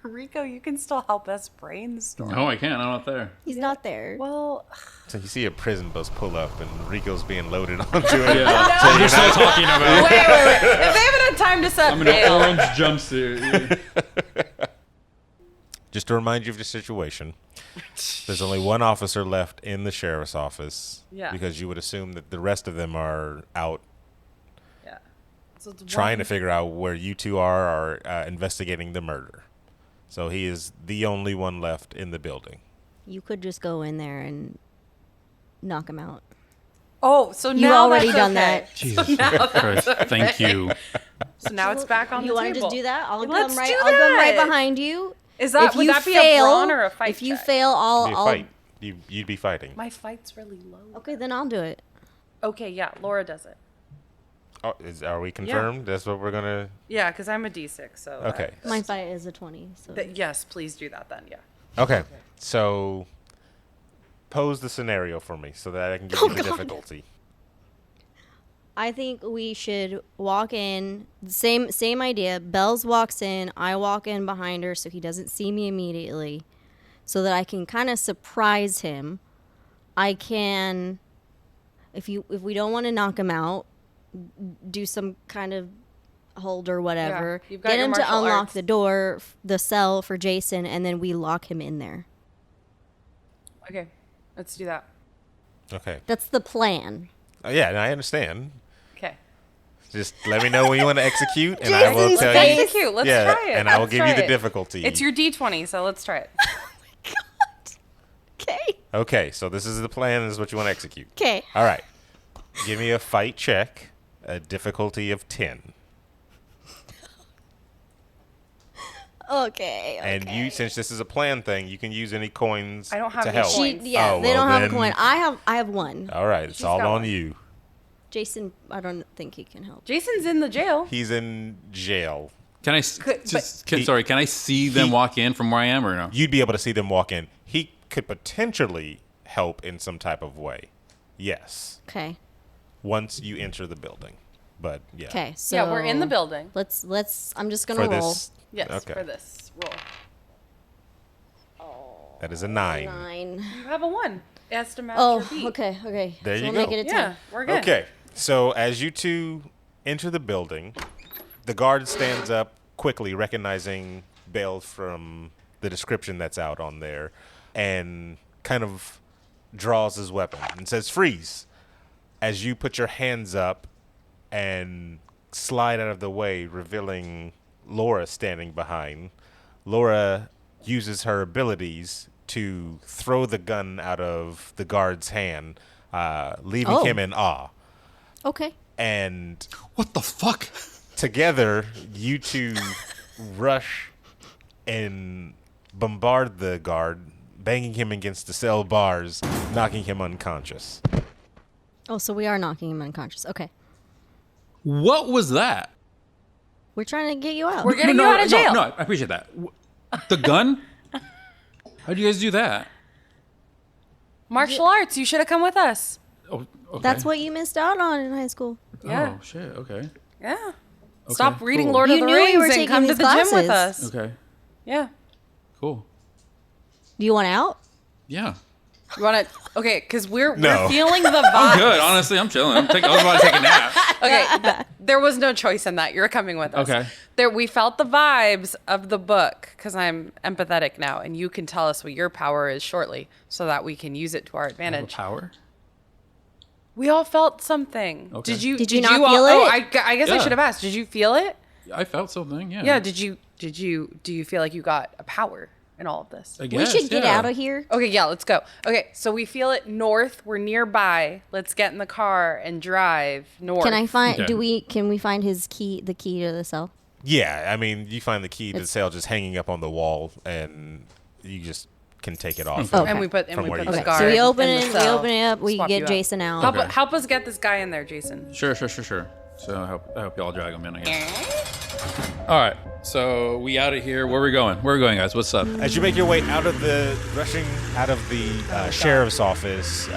Rico, you can still help us brainstorm. No, I can't. I'm not there. He's not there. Well, So you see a prison bus pull up and Rico's being loaded onto it. Yeah. So We're you're still not- talking about wait. If they haven't had time to set I'm in an bail. orange jumpsuit. Just to remind you of the situation, there's only one officer left in the sheriff's office. Yeah. Because you would assume that the rest of them are out Yeah. So it's trying to one- figure out where you two are investigating the murder. So he is the only one left in the building. You could just go in there and knock him out. Oh, so You've now already that's done okay. that. Jesus Christ. Thank you. So now it's back on You the want to table. just do that? I'll Let's come right. do I'll come right that. behind you. Is that If would you that be fail, a brawn or a fight If you check? fail, It'd be a I'll. fight. You'd be fighting. My fight's really low. Okay, then I'll do it. Okay, yeah, Laura does it. Oh, are we confirmed? That's what we're gonna. Yeah, because I'm a D6, so. Okay. My fight is a 20. So Yes, please do that then. Yeah. Okay. So pose the scenario for me so that I can give you the difficulty. I think we should walk in. Same idea. Bellz walks in. I walk in behind her so he doesn't see me immediately, so that I can kind of surprise him. I can, if we don't want to knock him out, do some kind of hold or whatever. you've got Get your him to martial unlock arts. the door, the cell for Jason, and then we lock him in there. Okay, let's do that. Okay. That's the plan. Yeah, and I understand. Okay. Just let me know when you want to execute, and I will Jason's tell face. you. Execute. Let's yeah, try it. and I will Let's give you try the it. difficulty. It's your D20, so let's try it. Okay. Okay, so this is the plan. This is what you want to execute. Okay. All right. Give me a fight check, a difficulty of 10. Okay. And you, since this is a plan thing, you can use any coins I don't have to any help. coins. Yeah, Oh, they well don't have a then- coin. I have one. All right, it's She's all got on one. you. Jason, I don't think he can help. Jason's in the jail. He's in jail. Can I can I see them he- walk in from where I am or no? You'd be able to see them walk in. He could potentially help in some type of way. Yes. Okay. Once you enter the building. But yeah. Okay. So Yeah, we're in the building. Let's. I'm just For gonna roll. this. Yes, Okay. for this roll. That is a 9. 9. You have a 1. It has to match Oh, your beat. okay. Okay. There so you we'll go. make it a 10. Yeah, we're good. Okay. So as you two enter the building, the guard stands up quickly, recognizing Bellz from the description that's out on there, and kind of draws his weapon and says, "Freeze!" As you put your hands up and slide out of the way, revealing Laura standing behind. Laura uses her abilities to throw the gun out of the guard's hand, leaving Oh. him in awe. Okay. And What the fuck? together, you two rush and bombard the guard, banging him against the cell bars, knocking him unconscious. Oh, so we are knocking him unconscious. Okay. What was that? We're trying to get you out. We're getting you out of jail. No, I appreciate that. The gun? How'd you guys do that? Martial arts. You should have come with us. Oh, okay. That's what you missed out on in high school. Yeah. Oh shit. Okay. Yeah. Stop reading cool. Lord You of the knew we Rings were and taking come to these the gym with classes. us. Okay. Yeah. Cool. Do you want out? Yeah. You want to? Okay, because we're No. feeling the vibe. Good. Honestly, I'm chilling. I was about to take a nap. Okay, there was no choice in that. You're coming with us. Okay. We felt the vibes of the book because I'm empathetic now, and you can tell us what your power is shortly, so that we can use it to our advantage. Power. We all felt something. Okay. Did you? Did you not all, feel Oh, it? I guess I Yeah. should have asked. Did you feel it? I felt something. Yeah. Yeah. Did you? Do you feel like you got a power in all of this? I guess, we should get yeah. out of here. Okay, yeah, let's go. Okay, so we feel it north. We're nearby. Let's get in the car and drive north. Can I find? Okay. Can we find his key? The key to the cell. Yeah, I mean, you find the key to the It's- cell just hanging up on the wall, and you just can take it off. Okay. And we put From where you the sit. guard. So we open in the it. We cell, open it up. We swap get you out. Jason out. Okay. Help us get this guy in there, Jason. Sure. So I hope y'all drag him in again. All right. So we out of here. Where are we going? Where are we going, guys? What's up? As you make your way rushing out of the sheriff's office,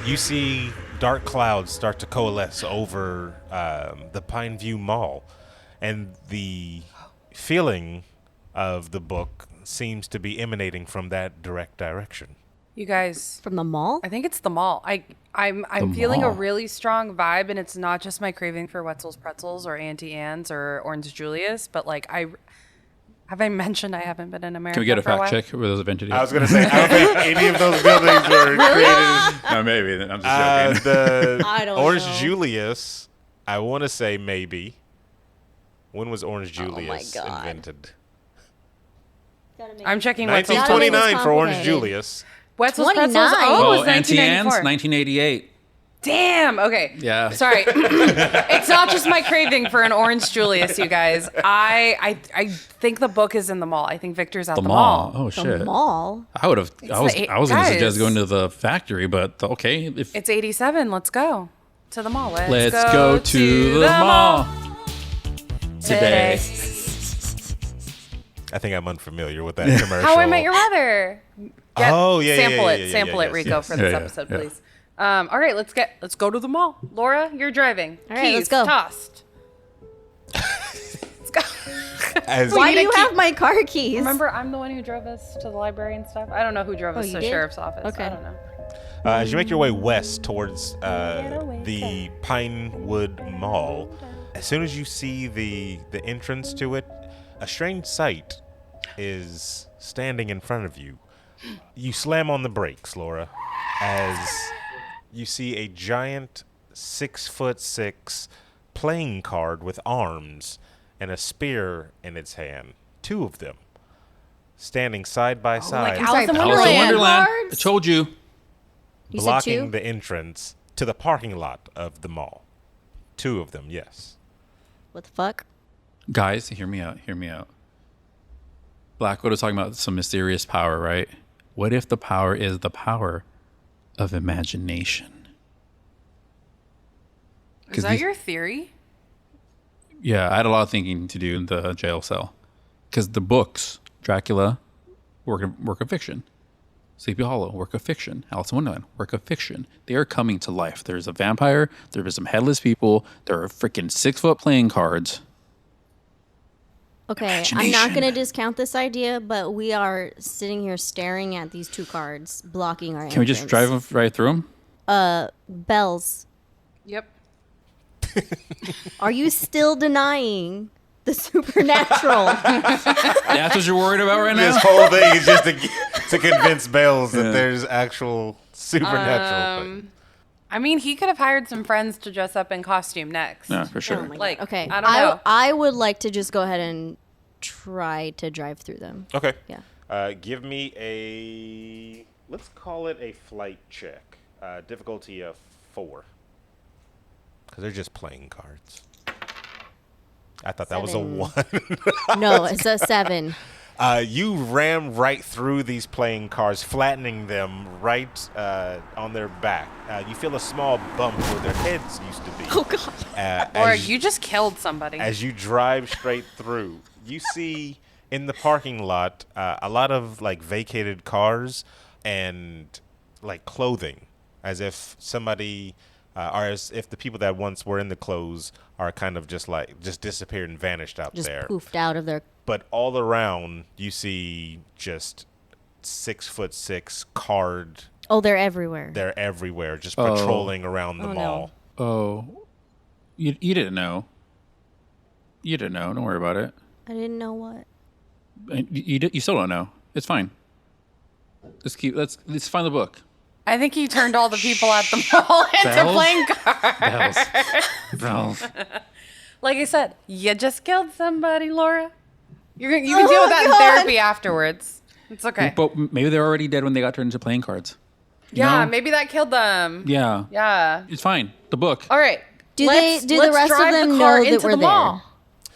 you see dark clouds start to coalesce over the Pineview Mall, and the feeling of the book seems to be emanating from that direct direction. You guys, From the mall? I think it's the mall. I'm feeling a mall. really strong vibe, and it's not just my craving for Wetzel's Pretzels or Auntie Anne's or Orange Julius, but like have I mentioned I haven't been in America? Can we get a for while? fact check? Were those invented? I was going to say, I don't think any of those buildings were created. No, maybe. I'm just joking. The I don't Orange know. Julius, I want to say maybe. When was Orange Oh my Julius God. invented? I'm checking Wetzel's 1929 for Orange complicated. Julius. Wetzel's 29. Pretzels. Oh, it Well, was Auntie Anne's, 1994. 1988. Damn. Okay. Yeah. Sorry. It's not just my craving for an Orange Julius, you guys. I think the book is in the mall. I think Victor's at the mall. Oh, The shit. mall? I would have. I was the going to guys. suggest going to the factory, but okay. If It's 87. Let's go to the mall. let's go to the mall today. I think I'm unfamiliar with that commercial. How I Met Your Mother. Oh, yeah, yeah, Sample yeah, it. yeah, yeah, Sample yeah, it, Rico, yes. for this Yeah, episode, yeah. please. All right, let's go to the mall. Laura, you're driving. All right, Keys let's go. tossed. Let's go. As, Why need do a you key. have my car keys? Remember, I'm the one who drove us to the library and stuff. I don't know who drove us you to the did? sheriff's office. Okay. I don't know. as you make your way west towards the Pinewood Mall, as soon as you see the entrance to it, a strange sight is standing in front of you. You slam on the brakes, Laura, as you see a giant 6'6" playing card with arms and a spear in its hand. Two of them, standing side by side, like Alice in sorry, Alice in Wonderland. Wonderland. I Cards? told you. You said blocking two? the entrance to the parking lot of the mall. Two of them, yes. What the fuck? Guys, hear me out. Hear me out. Blackwood was talking about some mysterious power, right? What if the power is the power of imagination? Is 'Cause that these- your theory? Yeah, I had a lot of thinking to do in the jail cell. Because the books, Dracula, work of fiction. Sleepy Hollow, work of fiction. Alice in Wonderland, work of fiction. They are coming to life. There's a vampire. There's some headless people. There are freaking 6-foot playing cards. Okay, I'm not Imagination. going to discount this idea, but we are sitting here staring at these two cards, blocking our Can we just entrance. drive right through them? Bellz, Yep. are you still denying the supernatural? That's what you're worried about right now? This whole thing is just to convince Bellz that there's actual supernatural things. I mean, he could have hired some friends to dress up in costume next. Yeah, for sure. Oh my God. Like, Okay, I don't know. I would like to just go ahead and try to drive through them. Okay. Yeah. Give me a, let's call it a flight check. Difficulty of 4. Because they're just playing cards. I thought that was a 7. 1. No, it's a 7. You ram right through these playing cards, flattening them right on their back. You feel a small bump where their heads used to be. Oh, God. Or you just killed somebody. As you drive straight through, you see in the parking lot a lot of like vacated cars and like clothing, as if somebody or as if the people that once were in the clothes are kind of just disappeared and vanished out Just there. poofed out of their... But all around, you see just 6'6" card. Oh, they're everywhere. They're everywhere, just Oh. patrolling around the Oh, no. mall. Oh, you didn't know. You didn't know. Don't worry about it. I didn't know what. And you still don't know. It's fine. Let's find the book. I think he turned all the people at the mall into Bellz? playing cards. Bellz. Like I said, you just killed somebody, Laura. You can deal with that in therapy afterwards. It's okay. But maybe they're already dead when they got turned into playing cards. You Yeah, know? maybe that killed them. Yeah. Yeah. It's fine. The book. All right. Do let's the let's rest of drive them the car know that into we're the mall?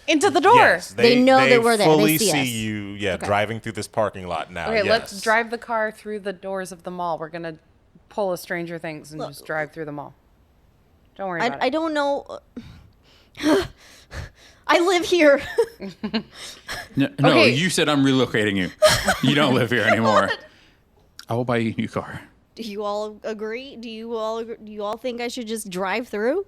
Into the door. Yes, They know that we're there. They fully see us. you, driving through this parking lot now. Okay, yes. let's drive the car through the doors of the mall. We're gonna pull a Stranger Things and just drive through the mall. Don't worry about I it. don't know. I live here. No, Okay. you said I'm relocating you. You don't live here anymore. I will buy you a new car. Do you all agree? Do you all think I should just drive through?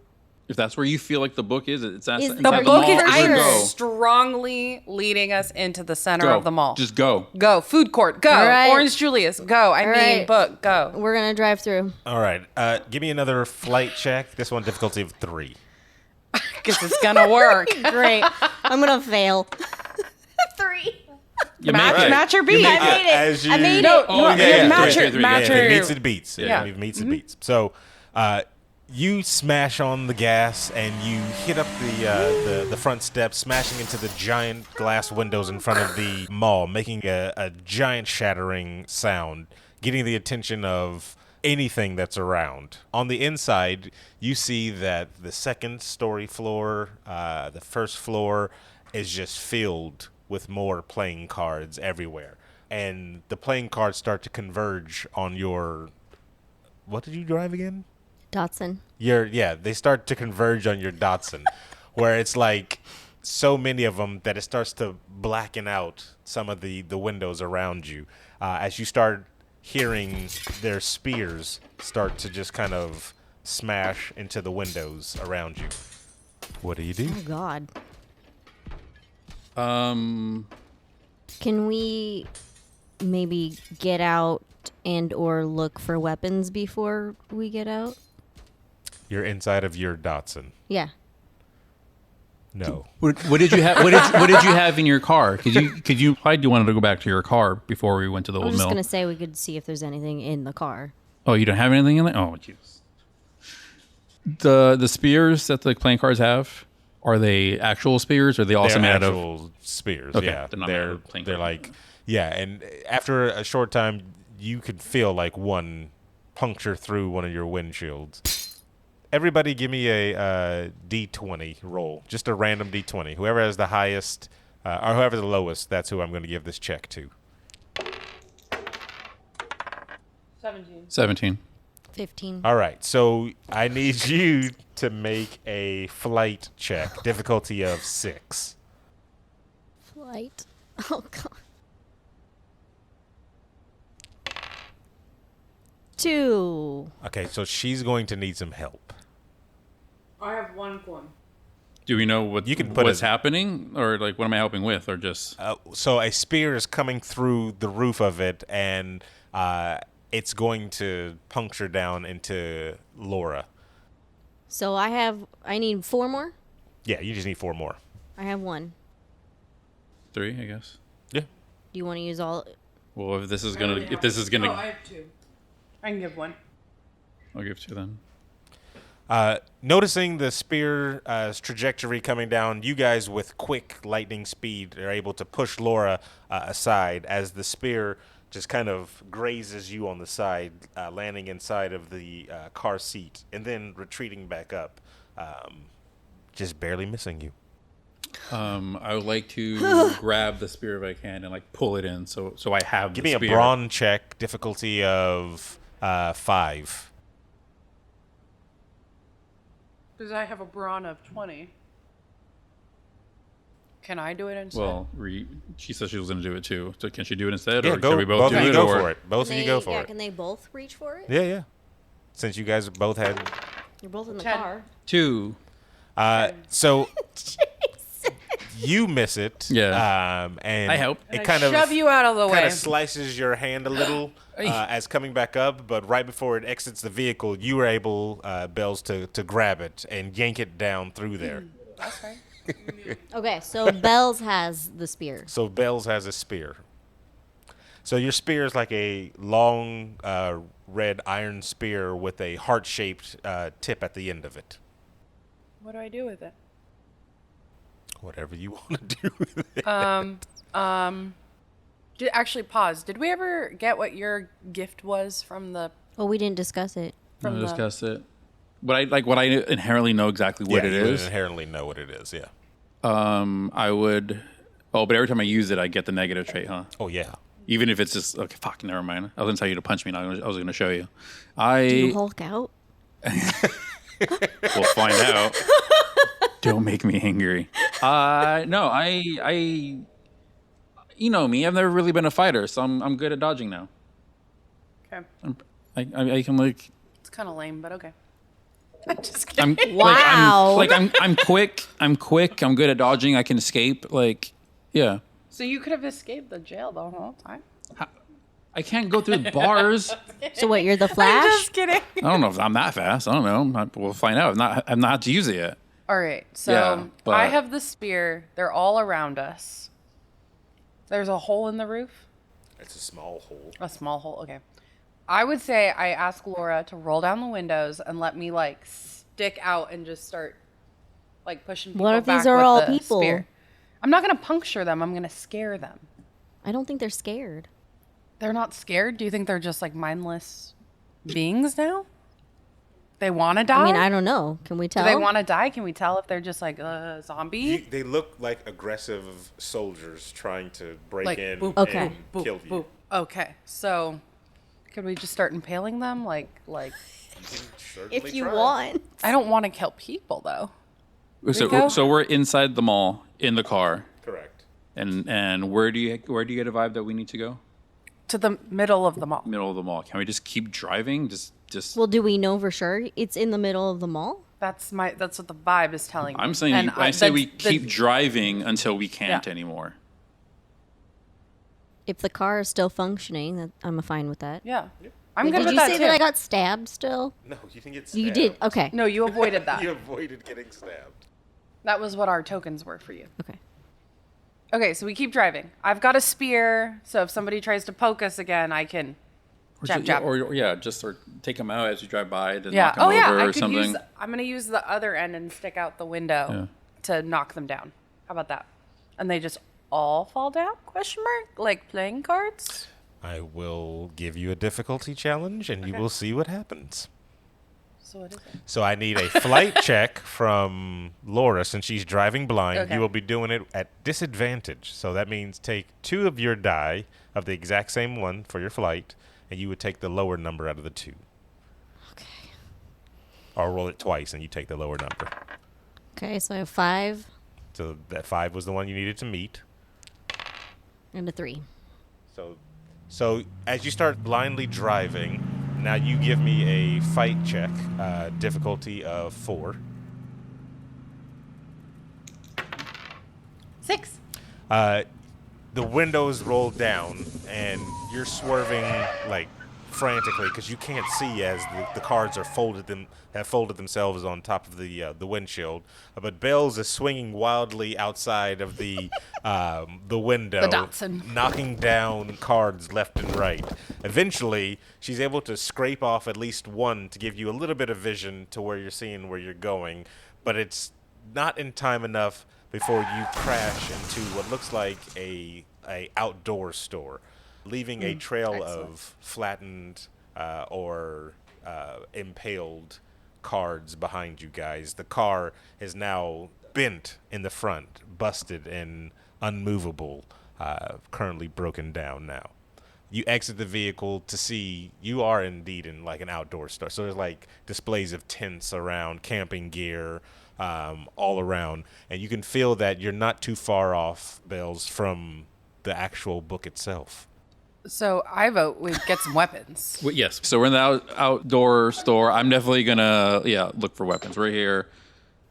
If that's where you feel like the book is, it's at Is inside the The the book mall. is for I'm sure. Go. strongly leading us into the center Go. of the mall. Just go. Go. Food court. Go. All right. Orange Julius. Go. I All mean, right. book. Go. We're gonna drive through. All right. Give me another flight check. This one difficulty of 3. Because it's gonna work. Great. I'm gonna fail. 3. You match, make it. match or beat. I made it. As you- I made No, it. Oh, you yeah, match three, your three, match yeah. If it your. meets, it beats. Yeah. If it meets, it beats. So, you smash on the gas and you hit up the front steps, smashing into the giant glass windows in front of the mall, making a giant shattering sound, getting the attention of anything that's around. On the inside, you see that the second story floor, the first floor, is just filled with more playing cards everywhere. And the playing cards start to converge on your... What did you drive again? Dotson. They start to converge on your Datsun, where it's like so many of them that it starts to blacken out some of the windows around you. As you start hearing their spears start to just kind of smash into the windows around you. What do you do? Oh God. Can we maybe get out and or look for weapons before we get out? You're inside of your Datsun. Yeah. No. What did you have? What did you have in your car? Because you implied you wanted to go back to your car before we went to the I old was just mill. gonna say we could see if there's anything in the car. Oh, you don't have anything in there? Oh, jeez. The spears that the playing cards have, are they actual spears or are they also They're made out of? actual spears. Okay, Yeah, they're not made out of playing they're cards. like and after a short time, you could feel like one puncture through one of your windshields. Everybody, give me a D20 roll, just a random D20. Whoever has the highest or whoever the lowest, that's who I'm going to give this check to. 17. 15. All right, so I need you to make a flight check, difficulty of 6. Flight. Oh God. 2. Okay, so she's going to need some help. I have one coin. Do we know what You can put what's it- happening, or like what am I helping with, or just? So a spear is coming through the roof of it, and it's going to puncture down into Laura. So I need 4 more? Yeah, you just need 4 more. I have 1. 3, I guess. Yeah. Do you want to use all? Well, if this is Oh, gonna, have 2. I can give 1. I'll give 2 then. Noticing the spear's trajectory coming down, you guys with quick lightning speed are able to push Laura aside as the spear just kind of grazes you on the side, landing inside of the car seat, and then retreating back up, just barely missing you. I would like to grab the spear if I can and like pull it in, so I have. Give the me a spear. brawn check, difficulty of 5. Because I have a brawn of 20. Can I do it instead? Well, she said she was going to do it too. So can she do it instead, Yeah, or go. can we both Both do of you it? go or? for it. Both of you go for it. Can they both reach for it? Yeah. Since you guys both had. You're both in the 10. car. 2. So you miss it. Yeah. And I help. It I kind of shove you out of the kind way. of slices your hand a little as coming back up, but right before it exits the vehicle, you were able, Bellz, to grab it and yank it down through there. That's right. Okay, so Bellz has the spear. So Bellz has a spear. So your spear is like a long red iron spear with a heart-shaped tip at the end of it. What do I do with it? Whatever you want to do with it. Actually, pause. Did we ever get what your gift was from the? Well, we didn't discuss it. We'll From the- discuss it. But I inherently know exactly what it you would is. inherently know what it is, yeah. I would. Oh, but every time I use it, I get the negative trait, huh? Oh, yeah. Even if it's just okay. Fuck, never mind. I was gonna tell you to punch me. I was gonna show you. Do you Hulk out? We'll find out. Don't make me angry. No, I, you know me. I've never really been a fighter, so I'm good at dodging now. Okay. I can like. It's kind of lame, but okay. I'm just kidding. Wow. I'm quick. I'm quick. I'm good at dodging. I can escape. Like, yeah. So you could have escaped the jail the whole time. I can't go through bars. So what? You're the I'm Flash? just kidding. I don't know if I'm that fast. I don't know. We'll find out. I've not had to use it yet. All right. So Yeah, but- I have the spear. They're all around us. There's a hole in the roof. It's a small hole. A small hole. Okay. I would say I ask Laura to roll down the windows and let me like stick out and just start like pushing people What if back these are with all the people? spear. I'm not going to puncture them. I'm going to scare them. I don't think they're scared. They're not scared? Do you think they're just like mindless beings now? They want to die? I mean, I don't know. Can we tell? Do they want to die? Can we tell if they're just like a zombie? They look like aggressive soldiers trying to break Like, in boop, Okay. and boop, kill you. boop. Okay. So could we just start impaling them? Like You can certainly If you try. want. I don't want to kill people though. So, Rico? so we're inside the mall in the car, Correct. and where do you get a vibe that we need to go? To the middle of the mall. Middle of the mall. Can we just keep driving? Just. Well, do we know for sure it's in the middle of the mall? That's what the vibe is telling me. I'm saying And, I say we the- keep driving until we can't Yeah. anymore. If the car is still functioning, I'm fine with that. Yeah. I'm Wait, good did with you that say too. that I got stabbed still? No, you didn't get stabbed. You did. Okay. No, you avoided that. You avoided getting stabbed. That was what our tokens were for you. Okay. Okay, so we keep driving. I've got a spear, so if somebody tries to poke us again, I can jab, jab. Or yeah, just sort of take them out as you drive by to Yeah. knock them Oh yeah, over I or could something. use. I'm gonna use the other end and stick out the window to knock them down. How about that? And they just all fall down? Question mark? Like playing cards? I will give you a difficulty challenge, and you will see what happens. So what is it? So I need a flight check from Laura since she's driving blind. Okay. You will be doing it at disadvantage. So that means take 2 of your die of the exact same one for your flight, and you would take the lower number out of the 2. Okay. Or roll it twice, and you take the lower number. Okay, so I have 5 So that 5 was the one you needed to meet. and a 3. So as you start blindly driving, now you give me a fight check, difficulty of 4. 6. The windows roll down, and you're swerving like frantically because you can't see as the cards have folded themselves on top of the windshield. But Bellz is swinging wildly outside of the window, The Datsun. knocking down cards left and right. Eventually, she's able to scrape off at least one to give you a little bit of vision to where you're seeing where you're going, but it's not in time enough before you crash into what looks like a outdoor store, leaving a trail excellent. of flattened or impaled cards behind you guys. The car is now bent in the front, busted and unmovable, currently broken down now. You exit the vehicle to see you are indeed in like an outdoor store. So there's like displays of tents around, camping gear, all around, and you can feel that you're not too far off, Bellz, from the actual book itself. So I vote we get some weapons. Well, yes. So we're in the outdoor store. I'm definitely gonna look for weapons. We're here.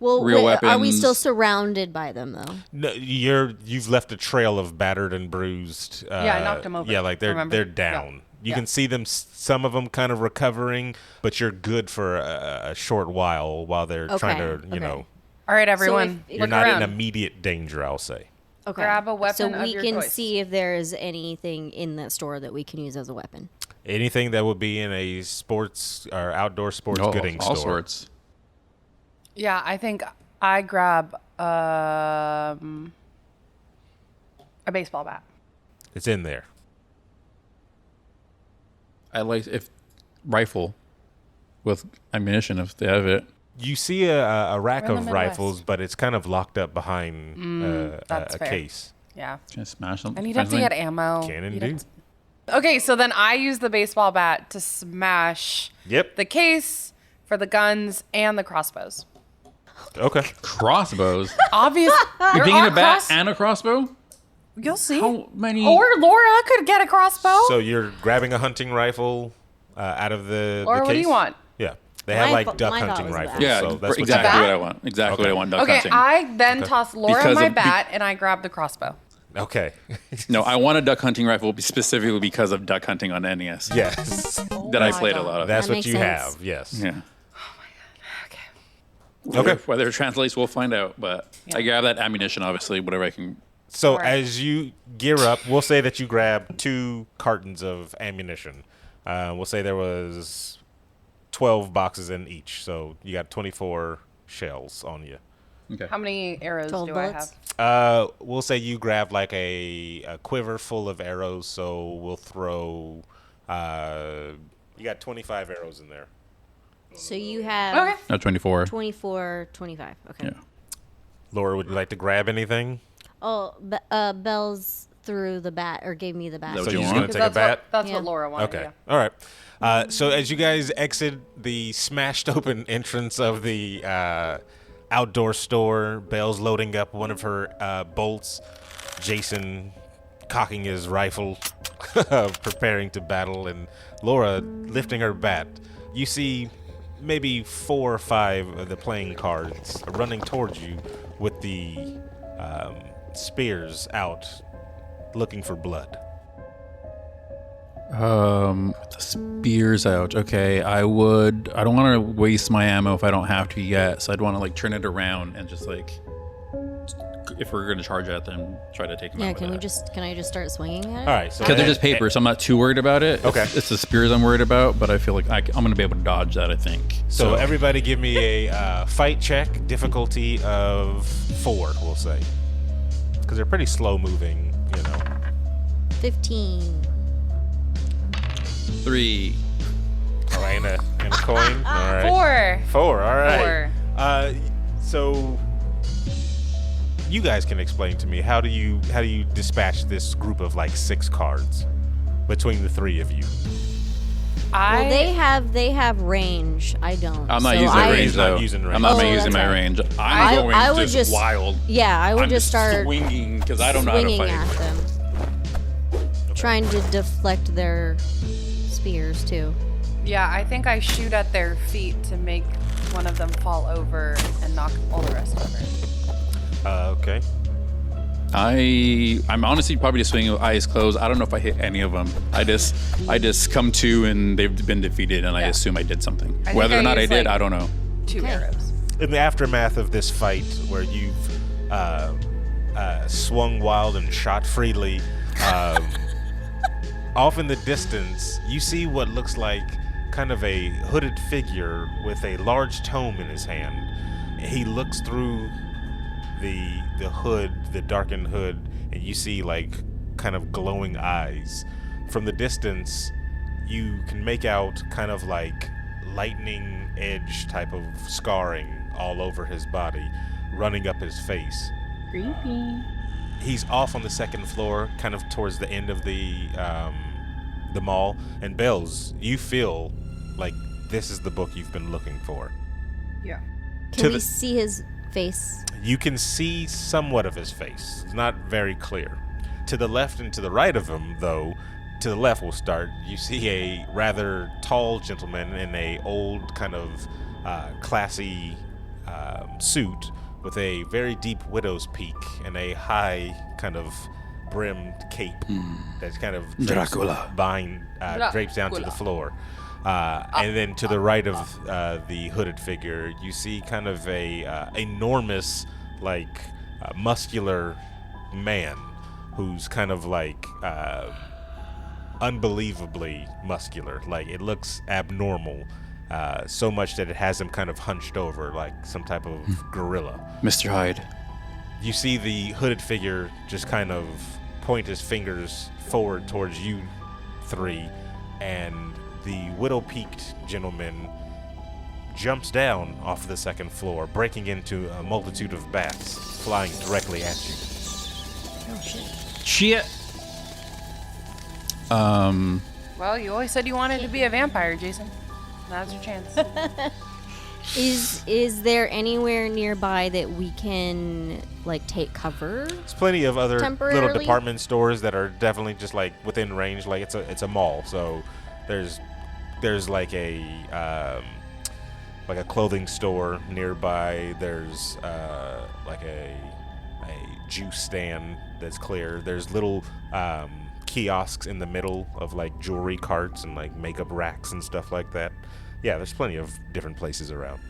Well, Real are we weapons. still surrounded by them though? No, you've left a trail of battered and bruised. Yeah, I knocked them over, Yeah, like they're remember? down. Yeah. You Yeah. can see them. Some of them kind of recovering, but you're good for a short while they're trying to, Okay, okay. All right, everyone. if- You're look not around. in immediate danger, I'll say. Okay. Grab a weapon so of we your can choice. see if there is anything in that store that we can use as a weapon. Anything that would be in a sports or outdoor sports gooding all store. sorts. Yeah, I think I grab a baseball bat. It's in there. I like if rifle with ammunition if they have it. You see a rack We're in the of Midwest. rifles, but it's kind of locked up behind that's a fair. case. Yeah. Can I smash them? And you'd have to get ammo. Can You'd indeed. have to- Okay, so then I use the baseball bat to smash Yep. the case for the guns and the crossbows. Okay. Crossbows. Obvious. You're taking a bat and a crossbow? You'll see. How many? Or Laura could get a crossbow. So you're grabbing a hunting rifle out of the Laura, case? what do you want? Yeah. They have My like duck thought hunting was a bat. rifles. Yeah, so that's exactly bat? what I want. Exactly what I want. Duck Okay, hunting. I then toss Laura Because my of- bat and I grab the crossbow. Okay. No, I want a duck hunting rifle specifically because of duck hunting on NES. Yes. That I my played a God. lot of. That's That what makes you sense. have. Yes. Yeah. Okay. Whether it translates, we'll find out. But I grab that ammunition, obviously, whatever I can. So Alright. as you gear up, we'll say that you grab 2 cartons of ammunition. We'll say there was 12 boxes in each, so you got 24 shells on you. Okay. How many arrows 12 do bullets? I have? We'll say you grab like a quiver full of arrows, so we'll throw. You got 25 arrows in there. So you have Okay. No, 24. 24, 25. Okay. Yeah. Laura, would you like to grab anything? Oh, Bellz threw the bat or gave me the bat. That So what you you're just want? gonna take a bat? That's Yeah. what Laura wanted. Okay. Yeah. All right. So as you guys exit the smashed open entrance of the outdoor store, Bell's loading up one of her bolts. Jason cocking his rifle, preparing to battle, and Laura lifting her bat. You see maybe 4 or 5 of the playing cards running towards you with the spears out, looking for blood. The spears out. Okay, I don't want to waste my ammo if I don't have to yet. So I'd want to like turn it around and just like, if we're gonna charge at them, try to take them Yeah, out. can I just start swinging at it? All right. So Because they're just paper, so I'm not too worried about it. Okay. It's the spears I'm worried about, but I feel like I'm gonna be able to dodge that. I think. So everybody give me a fight check, difficulty of 4, we'll say. Because they're pretty slow moving, you know. 15. 3. Oh, and a coin? All right. 4. 4, all right. 4. So you guys can explain to me, how do you dispatch this group of like 6 cards between the 3 of you? Well, they have range. I don't. I'm not So using I- range He's not though. using range. I'm not Oh, using that's my right. range. I I'm going would just- wild. Yeah, I would I'm just start swinging because I don't know how to swinging fight. at them, trying to deflect their spears too. Yeah, I think I shoot at their feet to make one of them fall over and knock all the rest over. Okay. I'm honestly probably just swinging with eyes closed. I don't know if I hit any of them. I just come to and they've been defeated, and I Yeah. assume I did something. I think Whether I or not I used, did, like- I don't know. 2 Okay. arrows. In the aftermath of this fight, where you've swung wild and shot freely, off in the distance, you see what looks like kind of a hooded figure with a large tome in his hand. He looks through the hood, the darkened hood, and you see like kind of glowing eyes. From the distance, you can make out kind of like lightning edge type of scarring all over his body, running up his face. Creepy. He's off on the 2nd floor, kind of towards the end of the mall. And Bellz, you feel like this is the book you've been looking for. Yeah. To Can we the- see his face? You can see somewhat of his face. It's not very clear. To the left and to the right of him, though, to the left we'll start, you see a rather tall gentleman in a old kind of classy suit with a very deep widow's peak and a high kind of brimmed cape that's kind of drapes Dracula. drapes down to the floor. And then to the right of the hooded figure, you see kind of a enormous, like, muscular man who's kind of like unbelievably muscular. Like, it looks abnormal, so much that it has him kind of hunched over like some type of gorilla. Mr. Hyde. You see the hooded figure just kind of point his fingers forward towards you 3, and the widow-peaked gentleman jumps down off the 2nd floor, breaking into a multitude of bats flying directly at you. Oh shit. Shit. Well, you always said you wanted to be a vampire, Jason. Now's your chance. Is there anywhere nearby that we can like take cover? There's plenty of other little Temporarily? department stores that are definitely just like within range. Like it's a mall, so there's like a clothing store nearby. There's like a juice stand that's clear. There's little kiosks in the middle of like jewelry carts and like makeup racks and stuff like that. Yeah, there's plenty of different places around.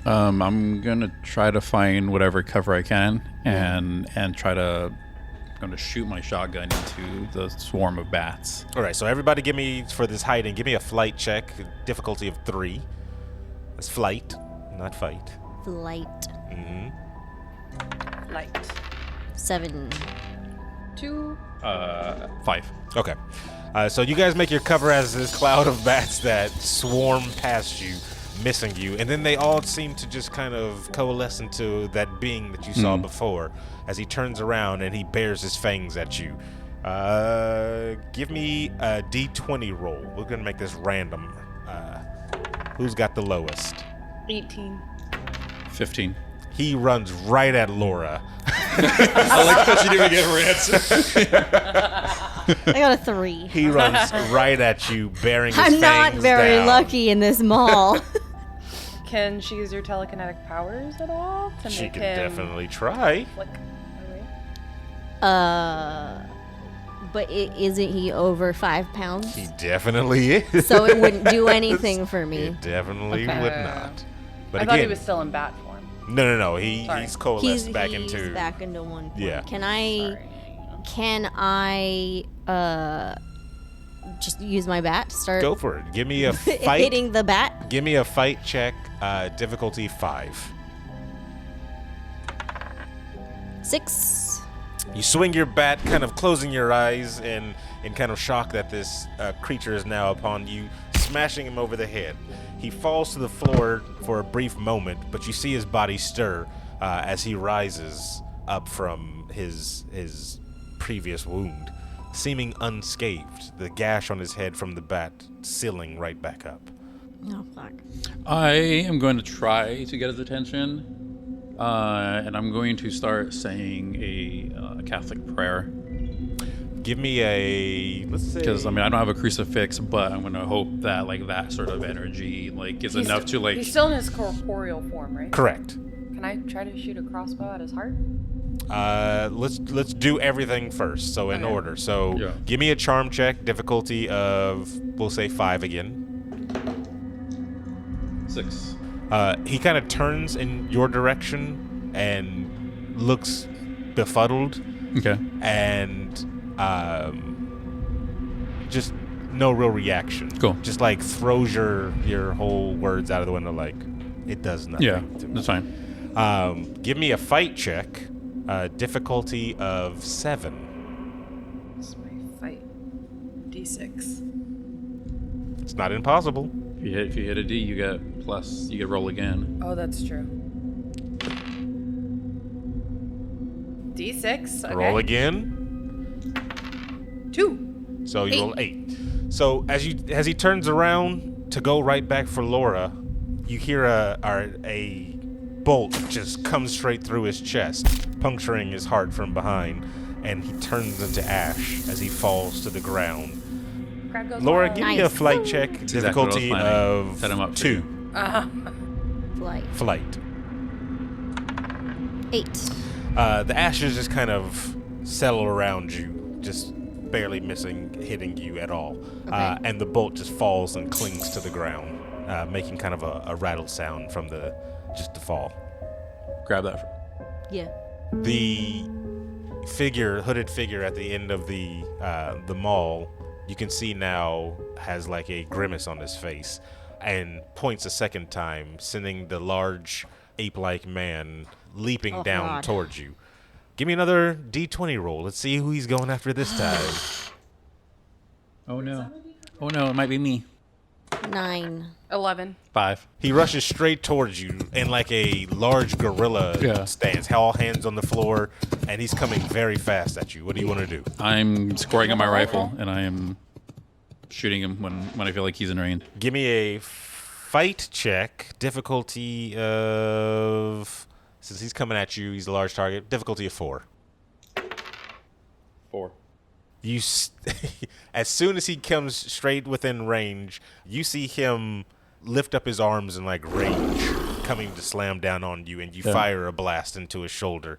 I'm gonna try to find whatever cover I can and try to. I'm gonna shoot my shotgun into the swarm of bats. All right, so everybody, give me for this hiding. Give me a flight check, difficulty of 3. That's flight, not fight. Flight. Mm-hmm. Light. 7. 2. 5. Okay. So you guys make your cover as this cloud of bats that swarm past you, missing you, and then they all seem to just kind of coalesce into that being that you saw before as he turns around and he bares his fangs at you. Give me a D20 roll. We're going to make this random. Who's got the lowest? 18. 15. He runs right at Laura. I like that she didn't even get her answer. I got a 3. He runs right at you, bearing his I'm not fangs very down. lucky in this mall. Can she use her telekinetic powers at all to She make can him definitely try. flick away? But isn't he over 5 pounds? He definitely is. So it wouldn't do anything for me. It definitely Okay. would not. But I again, thought he was still in bat form. no. Sorry. He's coalesced back he's into. back into one point. Yeah. Can I just use my bat to start Go for it. Give me a fight. hitting the bat? Give me a fight check. Difficulty 5. 6. You swing your bat, kind of closing your eyes in kind of shock that this creature is now upon you, smashing him over the head. He falls to the floor for a brief moment, but you see his body stir as he rises up from his previous wound, seeming unscathed, the gash on his head from the bat sealing right back up. Oh, fuck. I am going to try to get his attention, and I'm going to start saying a Catholic prayer. Give me a, let's say... Because I don't have a crucifix, but I'm going to hope that that sort of energy is enough to He's still in his corporeal form, right? Correct. Can I try to shoot a crossbow at his heart? Let's do everything first. So in Okay. order. So Yeah. give me a charm check, difficulty of, we'll say 5 again. 6. He kind of turns in your direction and looks befuddled Okay. and just no real reaction. Cool. Just throws your whole words out of the window it does nothing. Yeah, to me. that's fine. Give me a fight check, difficulty of 7. It's my fight. D6. It's not impossible. If you hit a D, you get roll again. Oh, that's true. D6. Okay. Roll again. 2. So you roll 8. So as he turns around to go right back for Laura, you hear a bolt just come straight through his chest, puncturing his heart from behind, and he turns into ash as he falls to the ground. Crowd goes Laura, wild. give me a Nice. flight check, exactly what I was difficulty planning. of Set him up for 2. Flight. Flight. 8. The ashes just kind of settle around you, just barely hitting you at all. Okay. And the bolt just falls and clings to the ground, making kind of a rattle sound from the fall. Grab that. Yeah. The hooded figure at the end of the mall, you can see now has a grimace on his face and points a second time, sending the large ape-like man leaping down God. towards you. Give me another D20 roll. Let's see who he's going after this time. Oh no. Oh no, it might be me. 9. 11. 5. He rushes straight towards you in a large gorilla Yeah. stance, all hands on the floor, and he's coming very fast at you. What do you want to do? I'm scoring on my rifle, and I am shooting him when I feel like he's in range. Give me a fight check, difficulty of... Since he's coming at you, he's a large target, difficulty of 4. 4. As soon as he comes straight within range, you see him lift up his arms in like rage, coming to slam down on you, and you fire a blast into his shoulder.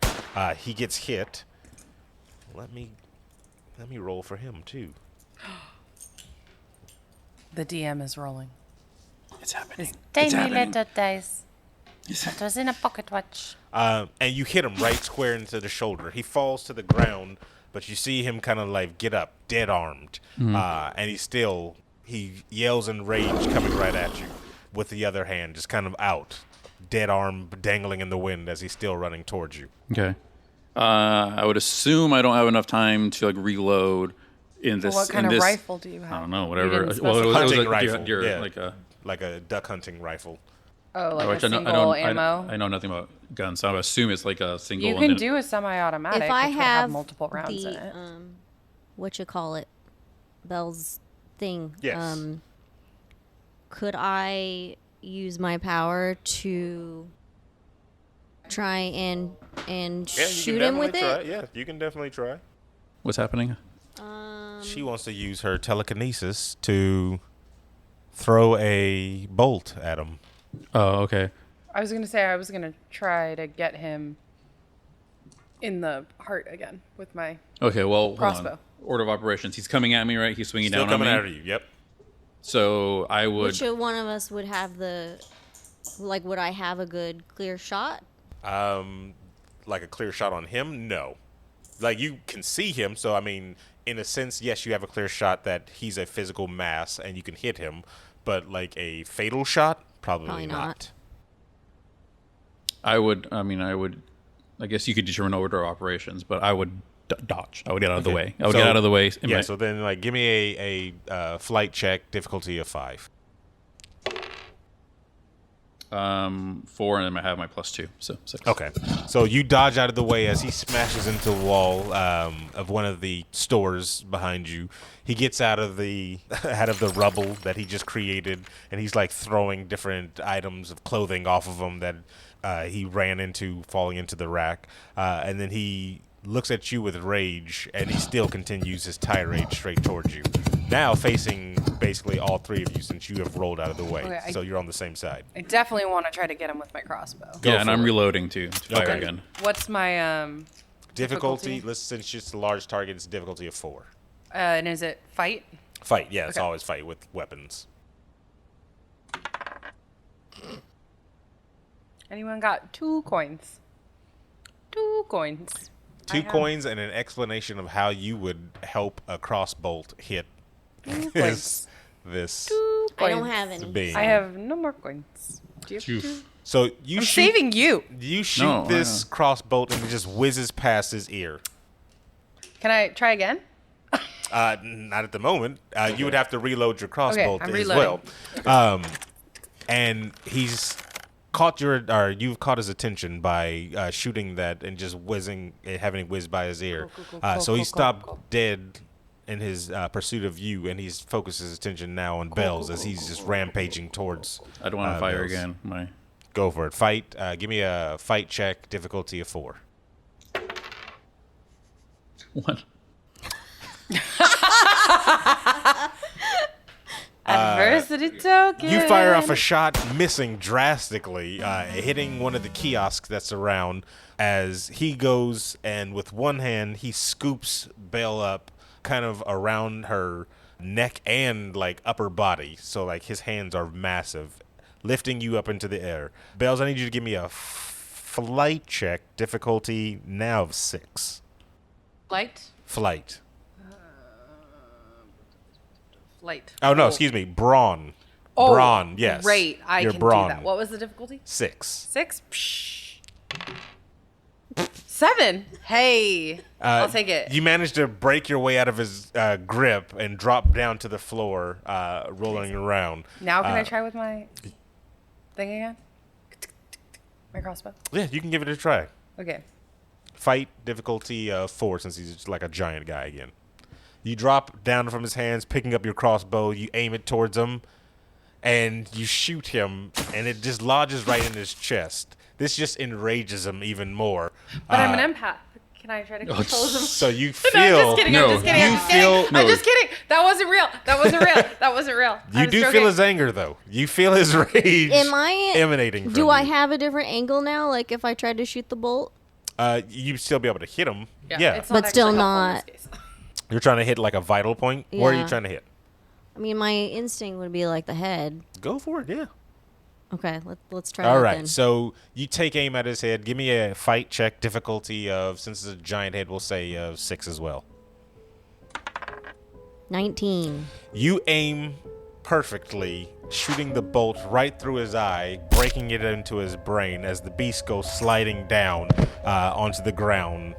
He gets hit. Let me roll for him too. The DM is rolling. It's happening. Tiny little dice. That was in a pocket watch. And you hit him right square into the shoulder. He falls to the ground, but you see him kind of like get up, dead armed. And he yells in rage, coming right at you with the other hand, just kind of out, dead arm dangling in the wind as he's still running towards you. Okay. I would assume I don't have enough time to like reload in this. Well, what kind of rifle do you have? I don't know. Whatever. didn't Well, it was Hunting a rifle, deer, yeah. Like a duck hunting rifle. Oh, like which a single ammo? I know nothing about guns, so I would assume it's like a single. You can do a semi-automatic. If I which would have multiple rounds the in it. what you call it, Bellz thing. Yes. Could I use my power to try and shoot him with it? Yeah, you can definitely try. What's happening? She wants to use her telekinesis to throw a bolt at him. Oh, okay. I was gonna try to get him in the heart again with my Okay, well, hold crossbow. on. Order of operations. He's coming at me, right? He's swinging Still down on coming me. at you. Yep. So I would. Which one of us would have would I have a good clear shot? Like a clear shot on him? No. Like you can see him, so I mean, in a sense, yes, you have a clear shot that he's a physical mass and you can hit him, but like a fatal shot, probably not. I would. I guess you could determine order of operations, but I would dodge. I would get out of the way. I would get out of the way. Yeah. So then, like, give me a flight check, difficulty of 5. 4, and I have my +2, so 6. Okay. So you dodge out of the way as he smashes into the wall of one of the stores behind you. He gets out of the rubble that he just created, and he's like throwing different items of clothing off of him that he ran into, falling into the rack. And then he looks at you with rage, and he still continues his tirade straight towards you. Now facing basically all 3 of you, since you have rolled out of the way. Okay, so you're on the same side. I definitely want to try to get him with my crossbow. Go Yeah, and for I'm it. reloading to fire Okay. again. What's my Difficulty, since it's a large target, it's difficulty of 4. and is it fight? Fight, yeah, it's Okay. always fight with weapons. Anyone got 2 coins? 2 coins. 2 coins and an explanation of how you would help a crossbolt hit 2 this coins. 2 I don't coins. have any. being. I have no more coins. Do you have 2? So you I'm shoot, saving you. you shoot No, this crossbolt and it just whizzes past his ear. Can I try again? Not at the moment. You would have to reload your crossbolt I'm as well. reloading. And he's you've caught his attention by shooting that and just having it whiz by his ear. So he stopped dead in his pursuit of you, and he's focused his attention now on Bellz as he's just rampaging towards. I don't want to fire Bellz. again. Go for it. Fight. Give me a fight check, difficulty of 4. 1. Adversity token. You fire off a shot, missing drastically, hitting one of the kiosks that's around as he goes, and with one hand, he scoops Belle up kind of around her neck and like upper body. So like his hands are massive, lifting you up into the air. Bellz, I need you to give me a flight check, difficulty now of 6. Light. Flight. Light. Oh, no, excuse me. Brawn. Oh, Brawn, yes. Great. I Your can brawn. do that. What was the difficulty? 6. 6? Psh. 7. Hey. I'll take it. You managed to break your way out of his grip and drop down to the floor, rolling around. Now can I try with my thing again? My crossbow? Yeah, you can give it a try. Okay. Fight difficulty 4, since he's just like a giant guy again. You drop down from his hands, picking up your crossbow. You aim it towards him, and you shoot him, and it just lodges right in his chest. This just enrages him even more. But I'm an empath. Can I try to control him? So you feel. No, I'm just kidding. No, I'm just kidding. you I'm just feel- kidding. no. I'm just kidding. That wasn't real. That wasn't real. That wasn't real. You do feel his anger, though. You feel his rage emanating from Do I you. have a different angle now? Like if I tried to shoot the bolt? You'd still be able to hit him. Yeah. It's But not still actually helpful in not- this case. You're trying to hit like a vital point? Where are you Yeah. trying to hit? I mean, my instinct would be like the head. Go for it, yeah. Okay, let's try All that right, then. so you take aim at his head. Give me a fight check difficulty of, since it's a giant head, we'll say 6 as well. 19. You aim perfectly, shooting the bolt right through his eye, breaking it into his brain as the beast goes sliding down onto the ground.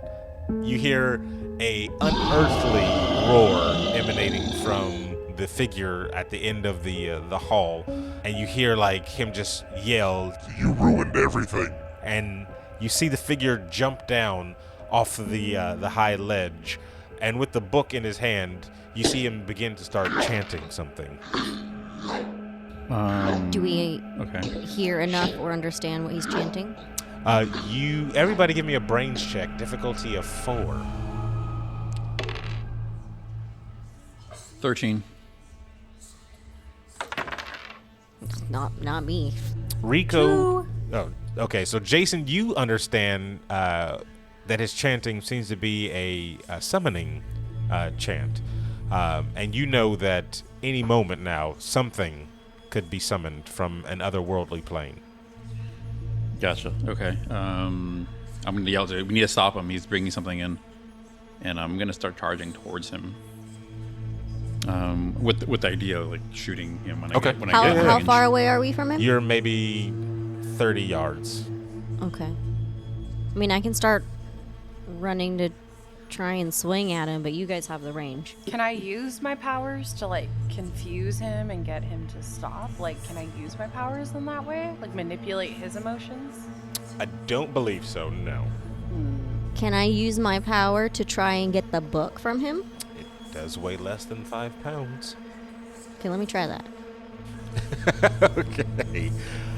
You hear a unearthly roar emanating from the figure at the end of the hall, and you hear like him just yell, "You ruined everything!" And you see the figure jump down off of the high ledge, and with the book in his hand, you see him begin to start chanting something. Do we Okay. hear enough or understand what he's chanting? Everybody give me a brains check, difficulty of 4. 13. Not me. Rico. Oh, okay. So Jason, you understand that his chanting seems to be a summoning chant, and you know that any moment now something could be summoned from an otherworldly plane. Gotcha. Okay. I'm gonna yell to. We need to stop him. He's bringing something in, and I'm gonna start charging towards him. With the idea of like shooting him when Okay. I get How range. far away are we from him? You're maybe 30 yards. Okay. I mean, I can start running to try and swing at him, but you guys have the range. Can I use my powers to like confuse him and get him to stop? Like, can I use my powers in that way? Like manipulate his emotions? I don't believe so. No. Can I use my power to try and get the book from him? It does weigh less than 5 pounds. Okay, let me try that. Okay.